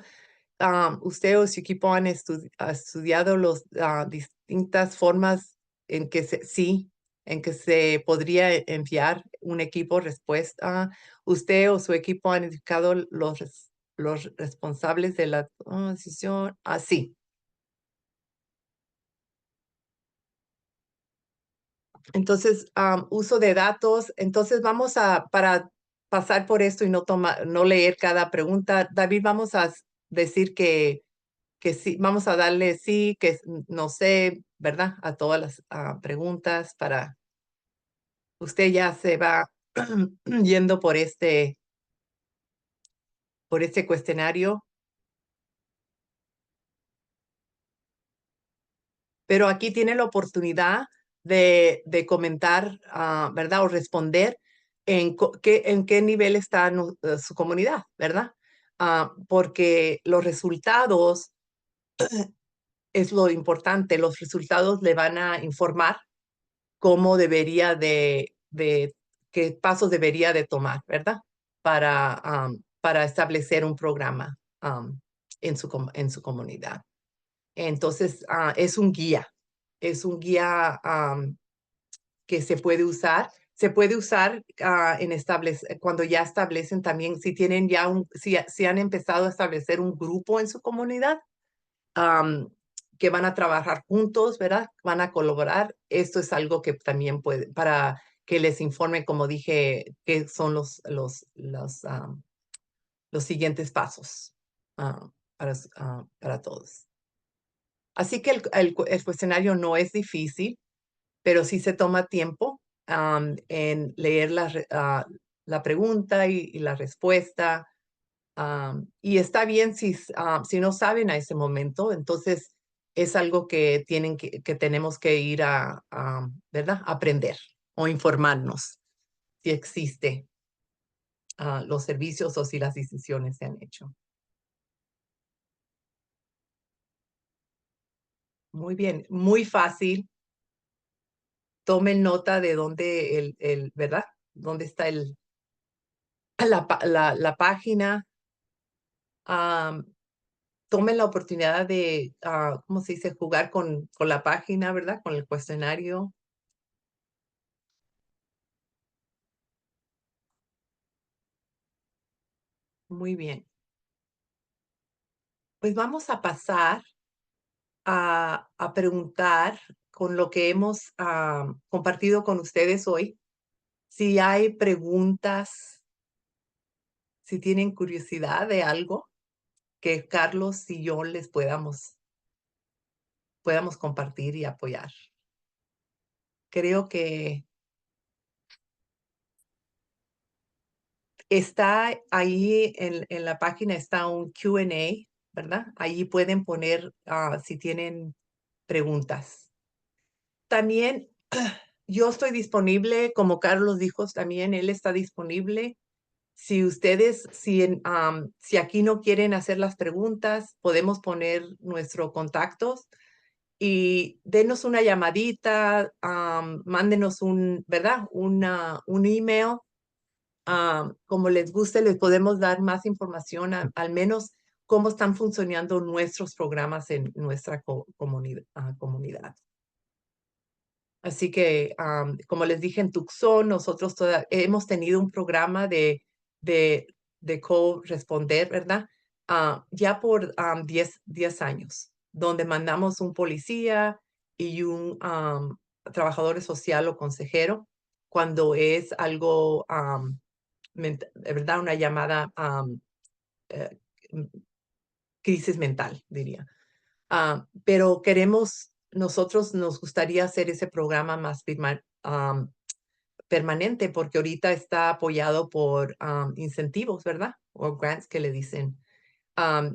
Usted o su equipo han estudiado las distintas formas en que en que se podría enviar un equipo respuesta. Usted o su equipo han identificado los responsables de la decisión. Sí. Entonces, uso de datos. Entonces, vamos para pasar por esto y no leer cada pregunta, David, vamos a decir que sí, vamos a darle sí, que no sé, ¿verdad? A todas las preguntas para usted ya se va yendo por este cuestionario. Pero aquí tiene la oportunidad de comentar, ¿verdad? O responder en qué nivel está su comunidad, ¿verdad? Porque los resultados es lo importante. Los resultados le van a informar cómo debería qué pasos debería de tomar, ¿verdad? Para establecer un programa en su comunidad. Entonces, es un guía que se puede usar. Se puede usar cuando ya establecen también, si tienen ya si han empezado a establecer un grupo en su comunidad, que van a trabajar juntos, ¿verdad? Van a colaborar. Esto es algo que también puede, para que les informe, como dije, qué son los siguientes pasos para todos. Así que el cuestionario no es difícil, pero sí se toma tiempo en leer la pregunta y la respuesta. Y está bien si no saben a ese momento, entonces es algo que tenemos que ir ¿verdad? Aprender o informarnos si existe los servicios o si las decisiones se han hecho. Muy bien, muy fácil. Tomen nota de dónde ¿verdad? ¿Dónde está la página? Tomen la oportunidad de, ¿cómo se dice? Jugar con la página, ¿verdad? Con el cuestionario. Muy bien. Pues vamos a pasar a preguntar con lo que hemos compartido con ustedes hoy. Si hay preguntas, si tienen curiosidad de algo que Carlos y yo les podamos compartir y apoyar. Creo que está ahí en la página, está un Q&A, ¿verdad? Allí pueden poner si tienen preguntas. También yo estoy disponible, como Carlos dijo también, él está disponible. Si ustedes, si aquí no quieren hacer las preguntas, podemos poner nuestros contactos y denos una llamadita, mándenos ¿verdad? Un email. Como les guste, les podemos dar más información, al menos cómo están funcionando nuestros programas en nuestra comunidad. Así que, como les dije, en Tucson, nosotros hemos tenido un programa de corresponder, ¿verdad? Ya por 10 años, donde mandamos un policía y un trabajador social o consejero cuando es algo, ¿verdad? Una llamada eh, crisis mental, diría. Pero nosotros nos gustaría hacer ese programa más permanente porque ahorita está apoyado por incentivos, ¿verdad? O grants que le dicen.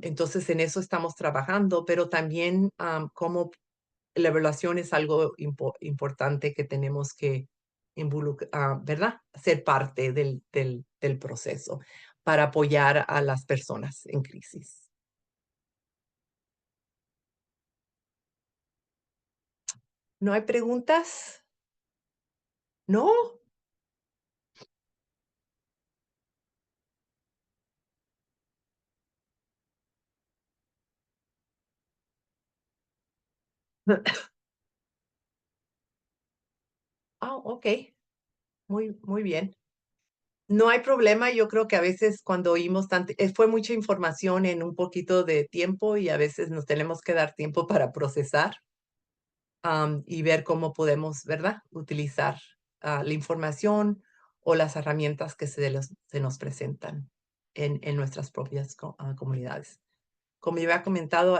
Entonces en eso estamos trabajando, pero también como la evaluación es algo importante que tenemos que involucrar, ¿verdad? Ser parte del proceso para apoyar a las personas en crisis. ¿No hay preguntas? ¿No? Ok. Muy bien. No hay problema. Yo creo que a veces cuando oímos fue mucha información en un poquito de tiempo y a veces nos tenemos que dar tiempo para procesar y ver cómo podemos, ¿verdad? Utilizar la información o las herramientas que se nos presentan en nuestras propias comunidades. Como yo había comentado,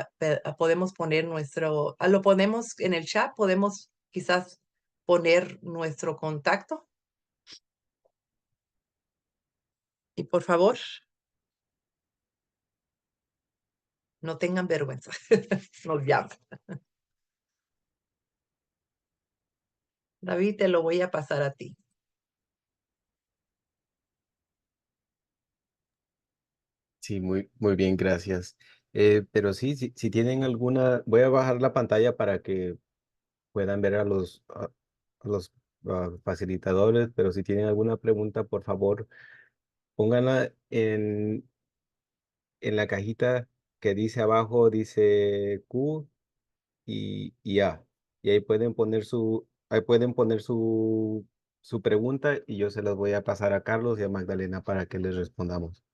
podemos poner lo ponemos en el chat, podemos quizás poner nuestro contacto. Y por favor, no tengan vergüenza. Nos llaman. David, te lo voy a pasar a ti. Sí, muy bien, gracias. Pero sí, si tienen alguna, voy a bajar la pantalla para que puedan ver a los facilitadores, pero si tienen alguna pregunta, por favor, pónganla en la cajita que dice abajo, dice Q y A. Y ahí pueden poner su pregunta y yo se las voy a pasar a Carlos y a Magdalena para que les respondamos.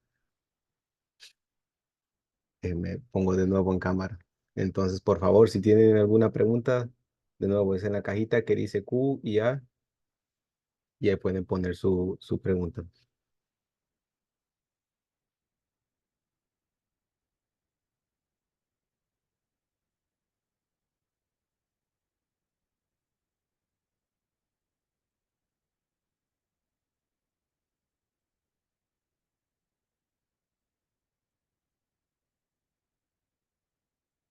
Me pongo de nuevo en cámara. Entonces, por favor, si tienen alguna pregunta, de nuevo es en la cajita que dice Q y A y ahí pueden poner su pregunta.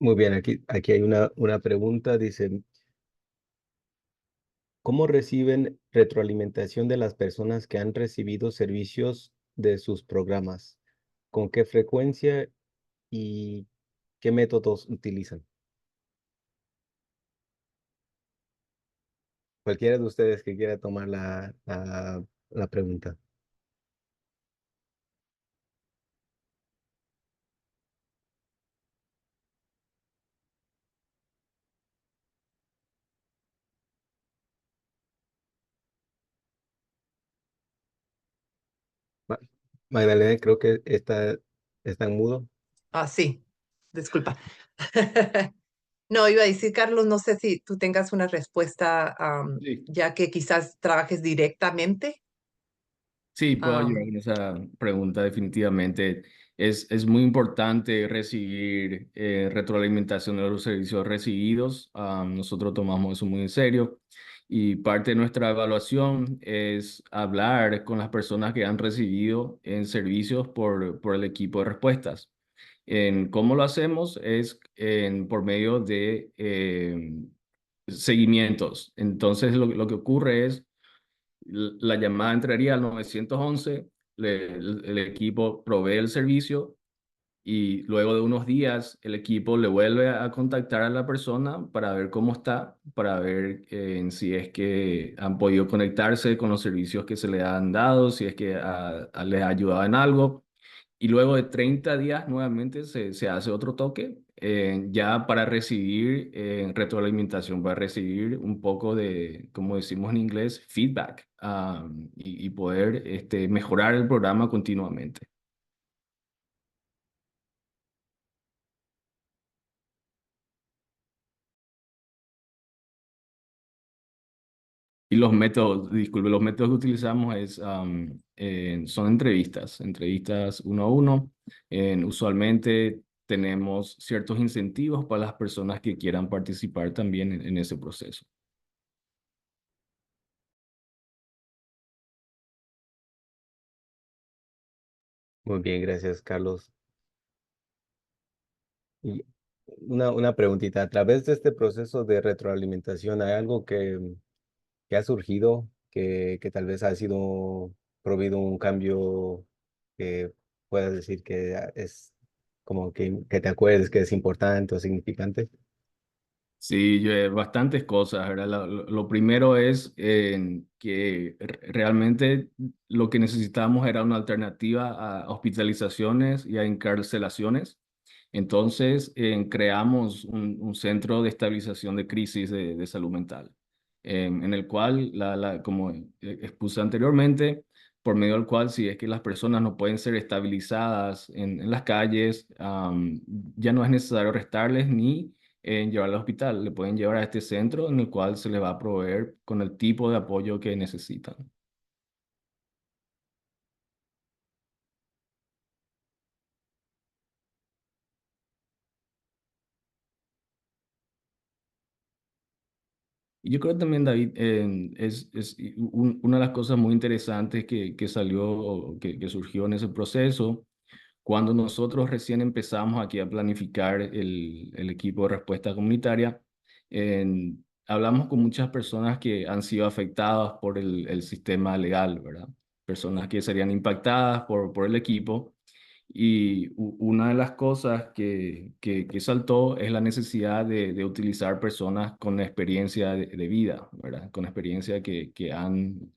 Muy bien, aquí hay una pregunta, dice, ¿cómo reciben retroalimentación de las personas que han recibido servicios de sus programas? ¿Con qué frecuencia y qué métodos utilizan? Cualquiera de ustedes que quiera tomar la pregunta. Ma- Magdalena, creo que está en mudo. Ah, sí, disculpa. No, iba a decir, Carlos, no sé si tú tengas una respuesta, Sí. ya que quizás trabajes directamente. Sí, puedo ayudar Am, en esa pregunta definitivamente. Es muy importante recibir retroalimentación de los servicios recibidos. Nosotros tomamos eso muy en serio y parte de nuestra evaluación es hablar con las personas que han recibido en servicios por el equipo de respuestas. ¿Cómo lo hacemos? Es por medio de seguimientos. Entonces, lo que ocurre es la llamada entraría al 911, el equipo provee el servicio y luego de unos días el equipo le vuelve a contactar a la persona para ver cómo está, para ver si es que han podido conectarse con los servicios que se le han dado, si es que les ha ayudado en algo. Y luego de 30 días nuevamente se hace otro toque ya para recibir retroalimentación, para recibir un poco de, como decimos en inglés, feedback y poder mejorar el programa continuamente. Y los métodos, disculpe, los métodos que utilizamos son entrevistas uno a uno. Usualmente tenemos ciertos incentivos para las personas que quieran participar también en ese proceso. Muy bien, gracias, Carlos. Y una preguntita. A través de este proceso de retroalimentación, ¿hay algo que ha surgido que tal vez ha sido prohibido un cambio que puedas decir que es como que te acuerdes que es importante o significante? Sí, bastantes cosas, ¿verdad? Lo primero es que realmente lo que necesitábamos era una alternativa a hospitalizaciones y a encarcelaciones. Entonces, creamos un centro de estabilización de crisis de salud mental, en el cual, como expuse anteriormente, por medio del cual, si es que las personas no pueden ser estabilizadas en las calles, ya no es necesario arrestarles ni llevar al hospital. Le pueden llevar a este centro en el cual se les va a proveer con el tipo de apoyo que necesitan. Y yo creo también, David, una de las cosas muy interesantes que salió, o que surgió en ese proceso, cuando nosotros recién empezamos aquí a planificar el equipo de respuesta comunitaria, hablamos con muchas personas que han sido afectadas por el sistema legal, ¿verdad? Personas que serían impactadas por el equipo. Y una de las cosas que saltó es la necesidad de utilizar personas con experiencia de vida, ¿verdad? Con experiencia que han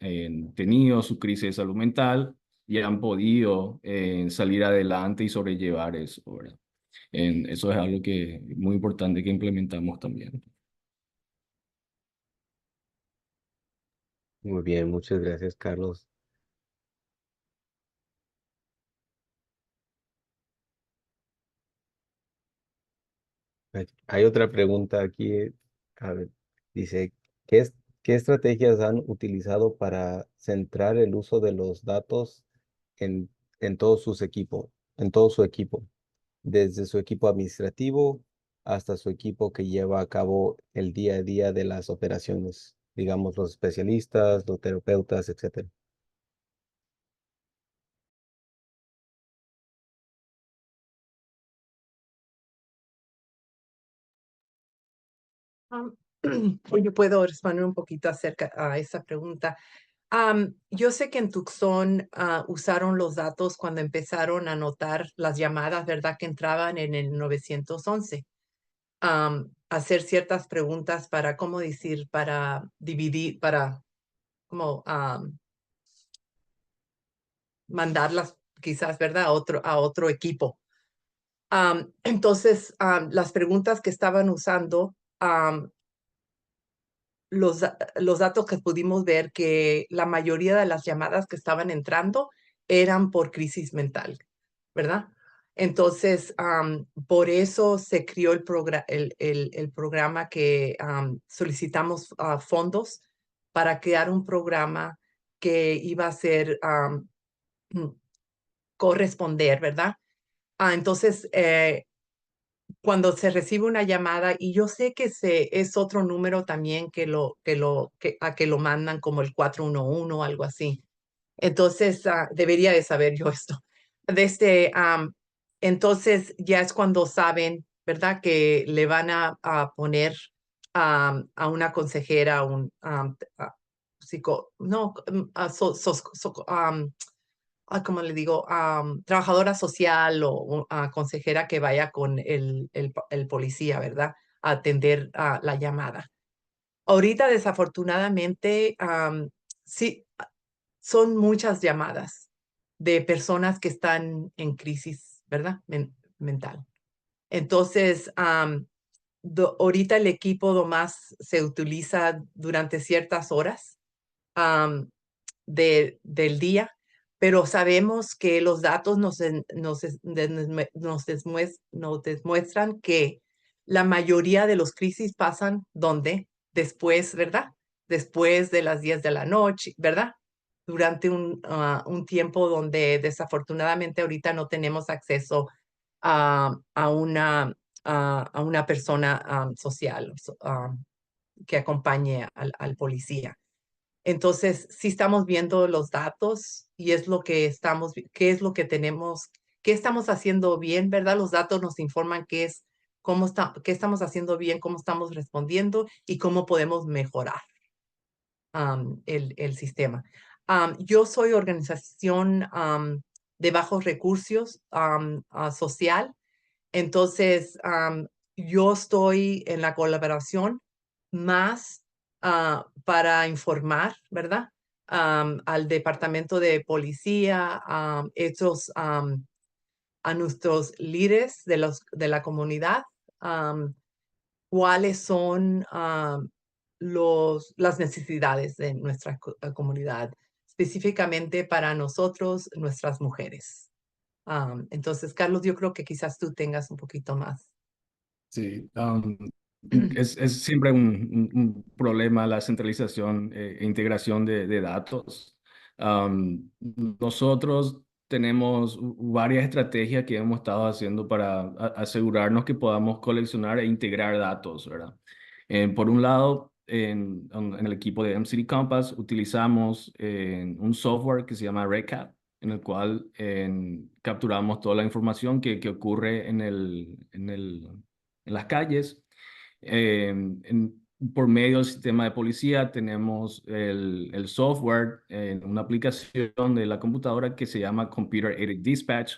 tenido su crisis de salud mental y han podido salir adelante y sobrellevar eso, ¿verdad? Eso es algo que muy importante que implementamos también. Muy bien, muchas gracias, Carlos. Hay otra pregunta aquí. A ver, dice, ¿qué qué estrategias han utilizado para centrar el uso de los datos en, en todos sus equipos, en todo su equipo, desde su equipo administrativo hasta su equipo que lleva a cabo el día a día de las operaciones, digamos, los especialistas, los terapeutas, etcétera? Pues yo puedo responder un poquito acerca a esa pregunta. Yo sé que en Tucson usaron los datos cuando empezaron a anotar las llamadas, ¿verdad? Que entraban en el 911. Hacer ciertas preguntas para, ¿cómo decir? Para dividir, para como mandarlas quizás, ¿verdad? A otro equipo. Entonces, las preguntas que estaban usando, los datos que pudimos ver que la mayoría de las llamadas que estaban entrando eran por crisis mental, ¿verdad? Entonces, por eso se creó el programa que solicitamos fondos para crear un programa que iba a ser corresponder, ¿verdad? Entonces, cuando se recibe una llamada, y yo sé que es otro número también que lo mandan como el 411 o algo así. Entonces, debería de saber yo esto. Entonces, ya es cuando saben, ¿verdad? Que le van a poner a una consejera, no, como le digo, trabajadora social o consejera que vaya con el policía, ¿verdad? A atender la llamada. Ahorita, desafortunadamente, sí, son muchas llamadas de personas que están en crisis, ¿verdad? Mental. Entonces, ahorita el equipo nomás se utiliza durante ciertas horas del día, pero sabemos que los datos nos demuestran que la mayoría de los crisis pasan donde después, ¿verdad? Después de las 10 de la noche, ¿verdad? Durante un tiempo donde desafortunadamente ahorita no tenemos acceso a una persona social que acompañe al policía. Entonces, sí estamos viendo los datos y es lo que qué es lo que tenemos, qué estamos haciendo bien, ¿verdad? Los datos nos informan qué estamos haciendo bien, cómo estamos respondiendo y cómo podemos mejorar el sistema. Yo soy organización de bajos recursos social, entonces yo estoy en la colaboración más para informar, ¿verdad? Al departamento de policía, a nuestros líderes de la comunidad, cuáles son las necesidades de nuestra comunidad, específicamente para nosotros, nuestras mujeres. Entonces, Carlos, yo creo que quizás tú tengas un poquito más. Sí, es siempre un problema la centralización e integración de datos. Nosotros tenemos varias estrategias que hemos estado haciendo para asegurarnos que podamos coleccionar e integrar datos, ¿verdad? Por un lado, en el equipo de MCT Compass utilizamos un software que se llama Recap, en el cual capturamos toda la información que ocurre en las calles. Por medio del sistema de policía tenemos el software en una aplicación de la computadora que se llama Computer Aided Dispatch,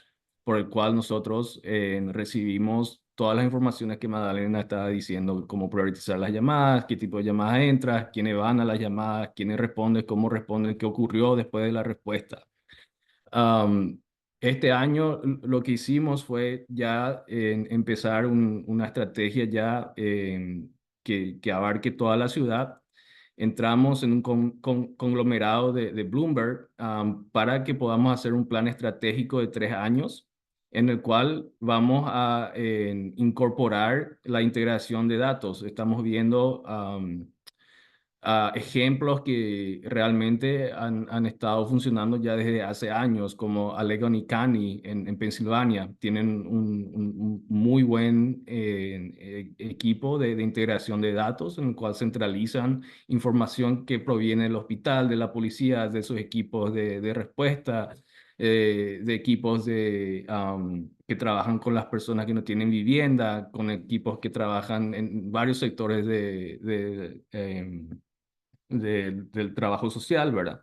por el cual nosotros recibimos todas las informaciones que Magdalena estaba diciendo, cómo priorizar las llamadas, qué tipo de llamadas entran, quiénes van a las llamadas, quiénes responden, cómo responden, qué ocurrió después de la respuesta. Este año lo que hicimos fue ya empezar una estrategia ya que abarque toda la ciudad. Entramos en un conglomerado de Bloomberg para que podamos hacer un plan estratégico de 3 años en el cual vamos a incorporar la integración de datos. Estamos viendo ejemplos que realmente han estado funcionando ya desde hace años, como Allegheny County en Pensilvania. Tienen un muy buen equipo de integración de datos en el cual centralizan información que proviene del hospital, de la policía, de esos equipos de respuesta, de equipos que trabajan con las personas que no tienen vivienda, con equipos que trabajan en varios sectores del trabajo social, ¿verdad?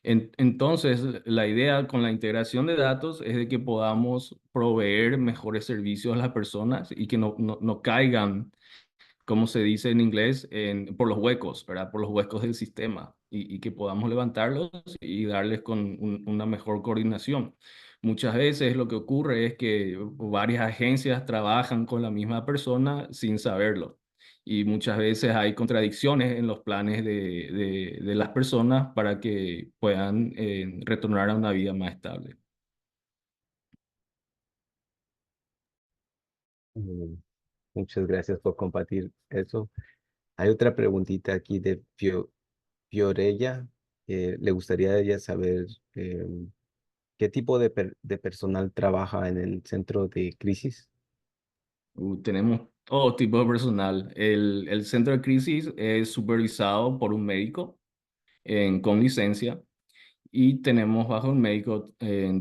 Entonces, la idea con la integración de datos es de que podamos proveer mejores servicios a las personas y que no caigan, como se dice en inglés, por los huecos, ¿verdad? Por los huecos del sistema y que podamos levantarlos y darles con una mejor coordinación. Muchas veces lo que ocurre es que varias agencias trabajan con la misma persona sin saberlo. Y muchas veces hay contradicciones en los planes de las personas para que puedan retornar a una vida más estable. Mm, Muchas gracias por compartir eso. Hay otra preguntita aquí de Fiorella. Le gustaría a ella saber qué tipo de personal trabaja en el centro de crisis. Tenemos todo tipo de personal. El centro de crisis es supervisado por un médico con licencia y tenemos bajo un médico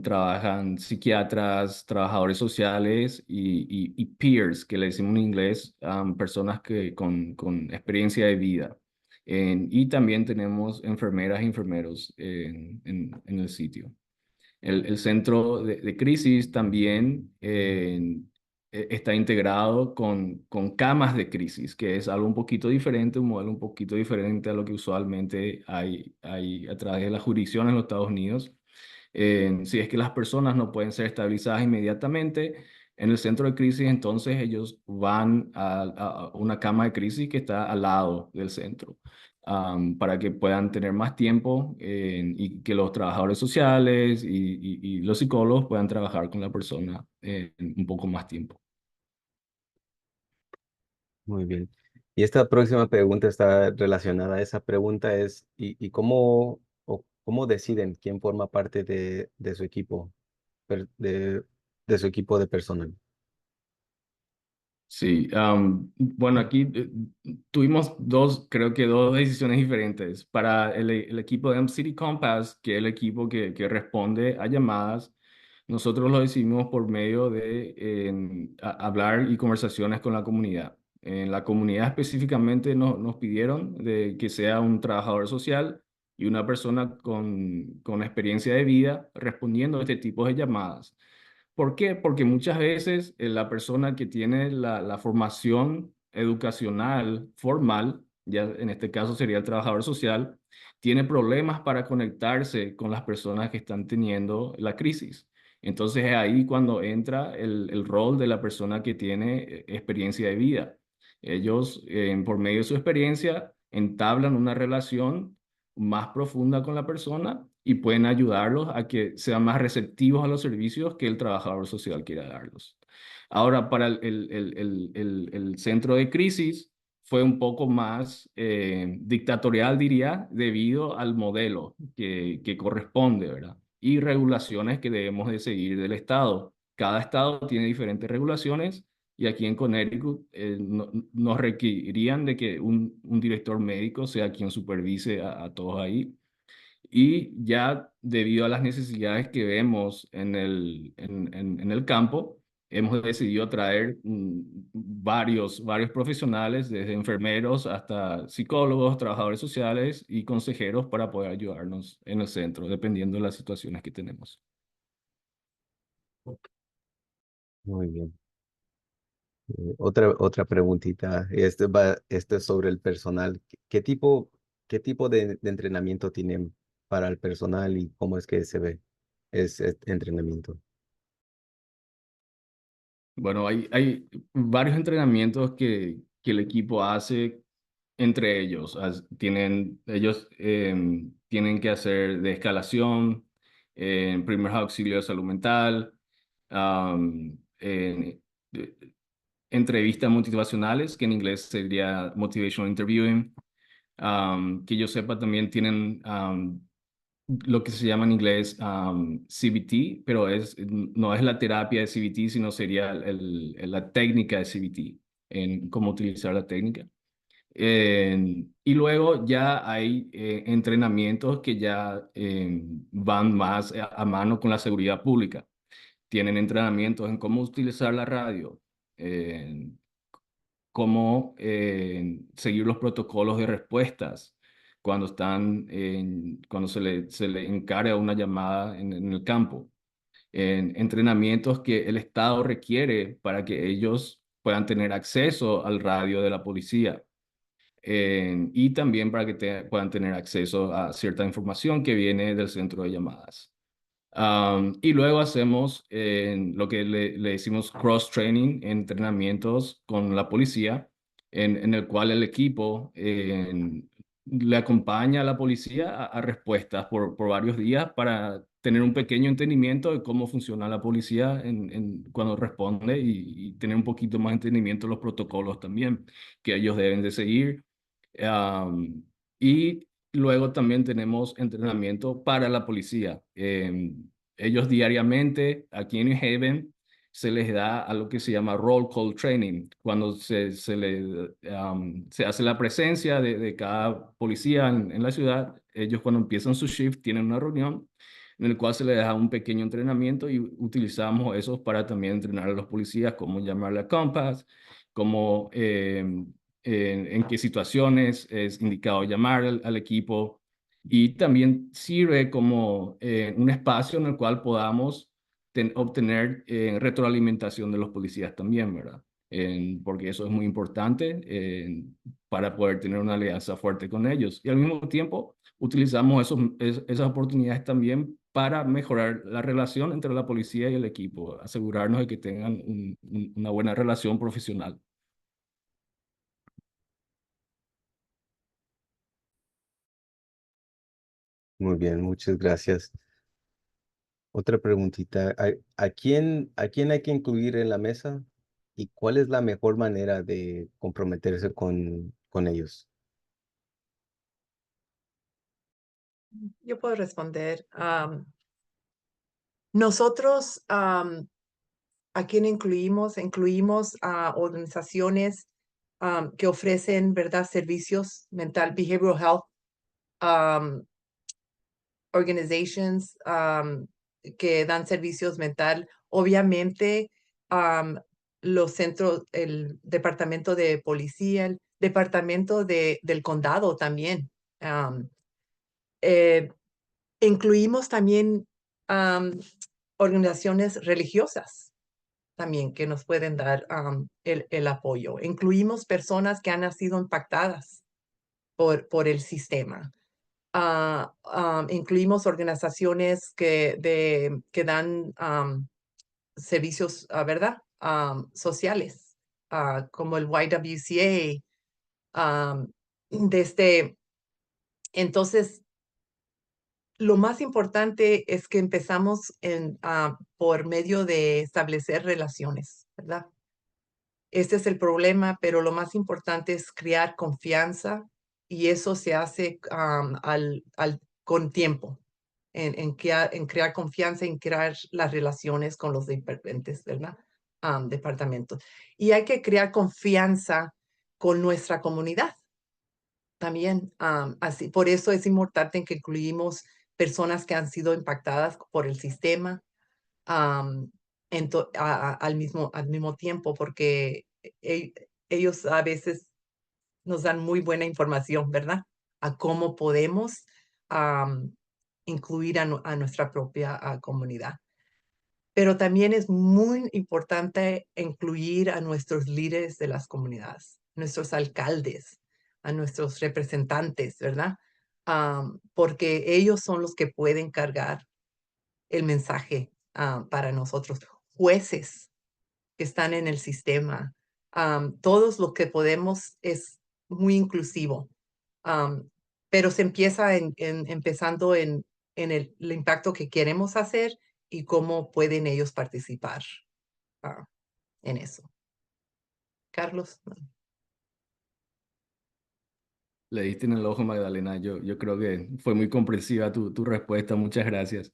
trabajan psiquiatras, trabajadores sociales y peers, que le decimos en inglés, personas con experiencia de vida. Y también tenemos enfermeras e enfermeros en el sitio. El centro de crisis también está integrado con camas de crisis, que es algo un poquito diferente, un modelo un poquito diferente a lo que usualmente hay a través de la jurisdicción en los Estados Unidos. Si es que las personas no pueden ser estabilizadas inmediatamente en el centro de crisis, entonces ellos van a una cama de crisis que está al lado del centro, para que puedan tener más tiempo y que los trabajadores sociales y los psicólogos puedan trabajar con la persona un poco más tiempo. Muy bien. Y esta próxima pregunta está relacionada a esa pregunta ¿y cómo deciden quién forma parte de su equipo, de su equipo de personal? Sí, bueno, aquí tuvimos creo que dos decisiones diferentes. Para el equipo de M-City Compass, que es el equipo que responde a llamadas, nosotros lo decidimos por medio de hablar y conversaciones con la comunidad. En la comunidad específicamente nos pidieron de que sea un trabajador social y una persona con experiencia de vida respondiendo a este tipo de llamadas. ¿Por qué? Porque muchas veces la persona que tiene la formación educacional formal, ya en este caso sería el trabajador social, tiene problemas para conectarse con las personas que están teniendo la crisis. Entonces es ahí cuando entra el rol de la persona que tiene experiencia de vida. Ellos, por medio de su experiencia, entablan una relación más profunda con la persona y pueden ayudarlos a que sean más receptivos a los servicios que el trabajador social quiera darlos. Ahora, para el centro de crisis fue un poco más dictatorial, diría, debido al modelo que corresponde, ¿verdad? Y regulaciones que debemos de seguir del Estado. Cada Estado tiene diferentes regulaciones y aquí en Connecticut nos requerirían de que un director médico sea quien supervise a todos ahí. Y ya debido a las necesidades que vemos en el campo, hemos decidido traer varios profesionales, desde enfermeros hasta psicólogos, trabajadores sociales y consejeros para poder ayudarnos en el centro, dependiendo de las situaciones que tenemos. Muy bien. Otra preguntita. Esto es sobre el personal. ¿Qué tipo de entrenamiento tienen para el personal y cómo es que se ve ese entrenamiento? Bueno, hay varios entrenamientos que el equipo hace entre ellos. Ellos tienen que hacer de escalación, primer auxilio de salud mental, am, en- eh, entrevistas motivacionales, que en inglés sería motivational interviewing. Que yo sepa, también tienen lo que se llama en inglés CBT, pero no es la terapia de CBT, sino sería la técnica de CBT, en cómo utilizar la técnica. Y luego ya hay entrenamientos que ya van más a mano con la seguridad pública. Tienen entrenamientos en cómo utilizar la radio, cómo seguir los protocolos de respuestas, cuando cuando se le encarga una llamada en el campo, en entrenamientos que el Estado requiere para que ellos puedan tener acceso al radio de la policía, y también para que puedan tener acceso a cierta información que viene del centro de llamadas. Y luego hacemos lo que le decimos cross-training, entrenamientos con la policía, en el cual el equipo le acompaña a la policía a respuestas por varios días para tener un pequeño entendimiento de cómo funciona la policía cuando responde y tener un poquito más entendimiento de los protocolos también que ellos deben de seguir. Y luego también tenemos entrenamiento para la policía. Ellos diariamente aquí en New Haven se les da algo que se llama roll call training, cuando se hace la presencia de cada policía en la ciudad. Ellos cuando empiezan su shift tienen una reunión en el cual se les da un pequeño entrenamiento y utilizamos esos para también entrenar a los policías cómo llamarle a Compass, cómo en qué situaciones es indicado llamar al equipo, y también sirve como un espacio en el cual podamos obtener retroalimentación de los policías también, ¿verdad? Porque eso es muy importante para poder tener una alianza fuerte con ellos. Y al mismo tiempo utilizamos esas oportunidades también para mejorar la relación entre la policía y el equipo, asegurarnos de que tengan una buena relación profesional. Muy bien, muchas gracias. Otra preguntita, ¿a quién hay que incluir en la mesa y cuál es la mejor manera de comprometerse con ellos? Yo puedo responder. Nosotros, ¿a quién incluimos? Incluimos a organizaciones que ofrecen, ¿verdad?, servicios mental, behavioral health organizations que dan servicios mental. Obviamente, los centros, el departamento de policía, el departamento del condado también. Eh, Incluimos también organizaciones religiosas también que nos pueden dar el apoyo. Incluimos personas que han sido impactadas por el sistema. Incluimos organizaciones que dan servicios, ¿verdad? Sociales, como el YWCA. Entonces, lo más importante es que empezamos por medio de establecer relaciones, ¿verdad? Este es el problema, pero lo más importante es crear confianza, y eso se hace con tiempo, en crear confianza, en crear las relaciones con los diferentes, ¿verdad? Departamentos. Y hay que crear confianza con nuestra comunidad también. Así, por eso es importante que incluimos personas que han sido impactadas por el sistema al mismo tiempo, porque ellos a veces nos dan muy buena información, ¿verdad? A cómo podemos incluir a nuestra propia comunidad. Pero también es muy importante incluir a nuestros líderes de las comunidades, nuestros alcaldes, a nuestros representantes, ¿verdad? Porque ellos son los que pueden cargar el mensaje para nosotros. Jueces que están en el sistema, todos lo que podemos es muy inclusivo, pero se empieza empezando en el impacto que queremos hacer y cómo pueden ellos participar en eso. Carlos. Le diste en el ojo, Magdalena. Yo creo que fue muy comprensiva tu respuesta. Muchas gracias.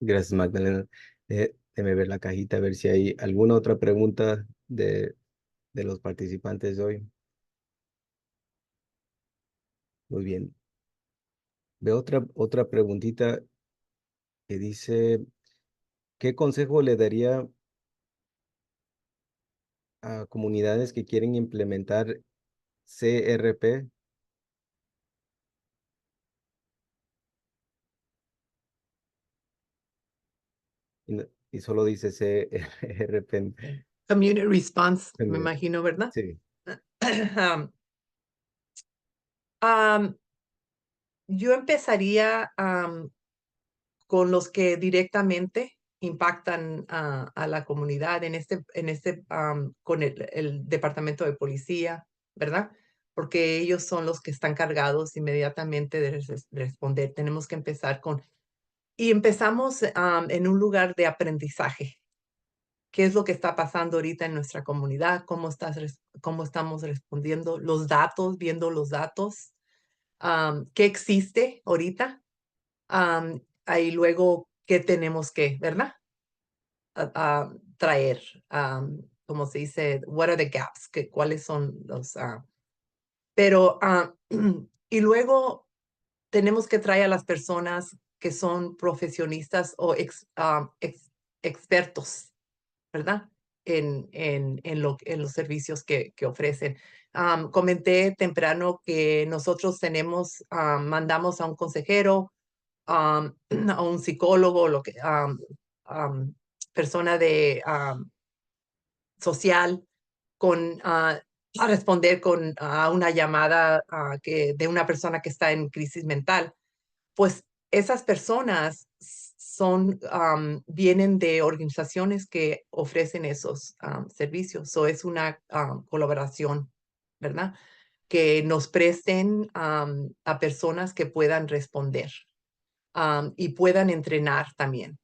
Gracias, Magdalena. Déjeme ver la cajita, a ver si hay alguna otra pregunta de los participantes de hoy. Muy bien. Veo otra preguntita que dice, ¿qué consejo le daría a comunidades que quieren implementar CRP. Y solo dice CRP. Community response, me Community. imagino, ¿verdad? Sí. Um, um, yo empezaría con los que directamente impactan a la comunidad con el Departamento de Policía, ¿verdad? Porque ellos son los que están cargados inmediatamente de responder. Tenemos que empezar y empezamos en un lugar de aprendizaje. ¿Qué es lo que está pasando ahorita en nuestra comunidad? ¿Cómo estamos respondiendo? Los datos, viendo los datos. ¿Qué existe ahorita? Ahí luego, ¿qué tenemos que, verdad? Traer, como se dice, what are the gaps? ¿Cuáles son los? Pero, y luego tenemos que traer a las personas que son profesionistas o expertos, ¿verdad? En los servicios que ofrecen. Comenté temprano que nosotros mandamos a un consejero, a un psicólogo, persona social, a responder a una llamada de una persona que está en crisis mental. Pues esas personas vienen de organizaciones que ofrecen esos servicios. Es una colaboración, ¿verdad? Que nos presten a personas que puedan responder y puedan entrenar también,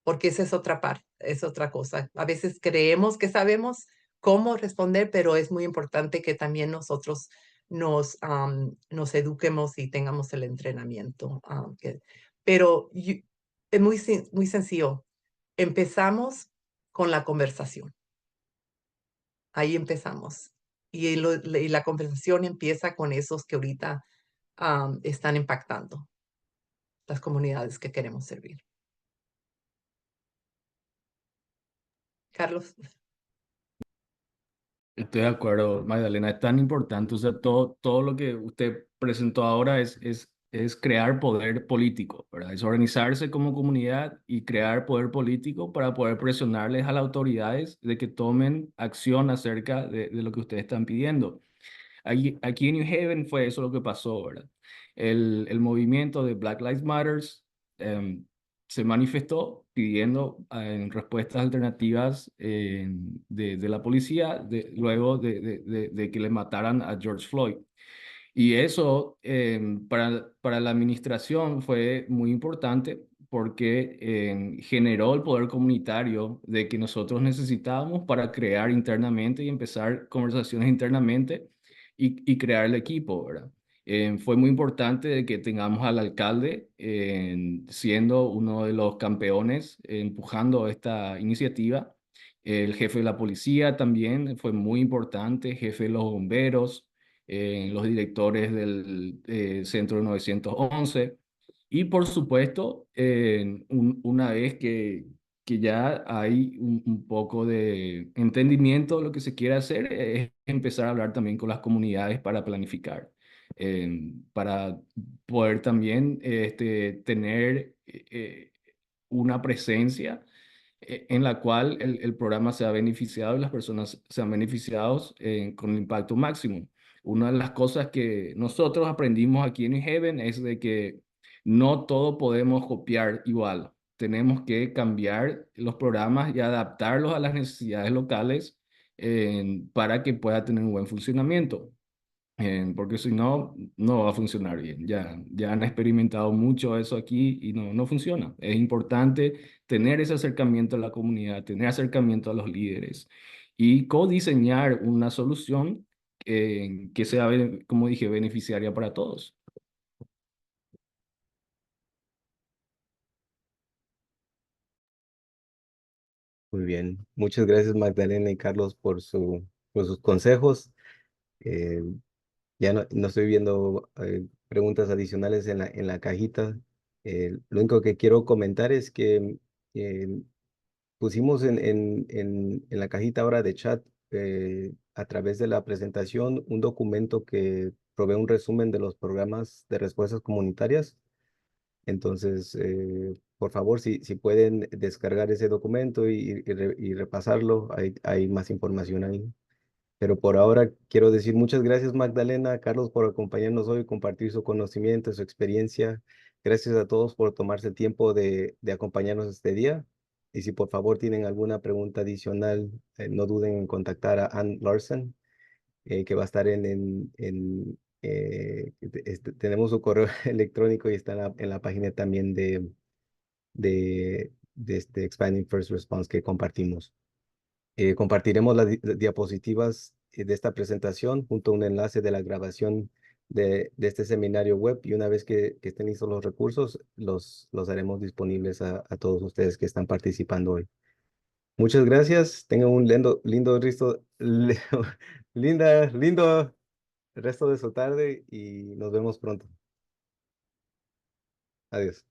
porque esa es otra parte, es otra cosa. A veces creemos que sabemos cómo responder, pero es muy importante que también nosotros nos eduquemos y tengamos el entrenamiento. Pero es muy sencillo. Empezamos con la conversación. Ahí empezamos. Y la conversación empieza con esos que ahorita están impactando las comunidades que queremos servir. Carlos. Estoy de acuerdo, Magdalena, es tan importante, o sea, todo lo que usted presentó ahora es crear poder político, ¿verdad? Es organizarse como comunidad y crear poder político para poder presionarles a las autoridades de que tomen acción acerca de lo que ustedes están pidiendo. Aquí en New Haven fue eso lo que pasó, ¿verdad? El movimiento de Black Lives Matter se manifestó pidiendo respuestas alternativas de la policía luego de que le mataran a George Floyd. Y eso para la administración fue muy importante porque generó el poder comunitario de que nosotros necesitábamos para crear internamente y empezar conversaciones internamente y crear el equipo, ¿verdad? Fue muy importante de que tengamos al alcalde siendo uno de los campeones empujando esta iniciativa. El jefe de la policía también fue muy importante, jefe de los bomberos, los directores del Centro 911 y por supuesto, una vez que ya hay un poco de entendimiento de lo que se quiere hacer, es empezar a hablar también con las comunidades para planificar, para poder también tener una presencia en la cual el programa se ha beneficiado y las personas se han beneficiado con el impacto máximo. Una de las cosas que nosotros aprendimos aquí en New Haven es de que no todo podemos copiar igual. Tenemos que cambiar los programas y adaptarlos a las necesidades locales para que pueda tener un buen funcionamiento. Porque si no, no va a funcionar bien. Ya han experimentado mucho eso aquí y no funciona. Es importante tener ese acercamiento a la comunidad, tener acercamiento a los líderes y co-diseñar una solución que sea, como dije, beneficiaria para todos. Muy bien. Muchas gracias, Magdalena y Carlos, por sus consejos. Eh, ya no estoy viendo preguntas adicionales en la cajita. Lo único que quiero comentar es que pusimos en la cajita ahora de chat a través de la presentación un documento que provee un resumen de los programas de respuestas comunitarias. Entonces, por favor, si pueden descargar ese documento y repasarlo, hay más información ahí. Pero por ahora quiero decir muchas gracias, Magdalena, Carlos, por acompañarnos hoy, compartir su conocimiento, su experiencia. Gracias a todos por tomarse el tiempo de acompañarnos este día. Y si por favor tienen alguna pregunta adicional, no duden en contactar a Ann Larson, que va a estar tenemos su correo electrónico y está en la página también de este Expanding First Response que compartimos. Compartiremos las diapositivas de esta presentación junto a un enlace de la grabación de este seminario web, y una vez que estén listos los recursos, los haremos disponibles a todos ustedes que están participando hoy. Muchas gracias. Tengan un lindo resto de su tarde y nos vemos pronto. Adiós.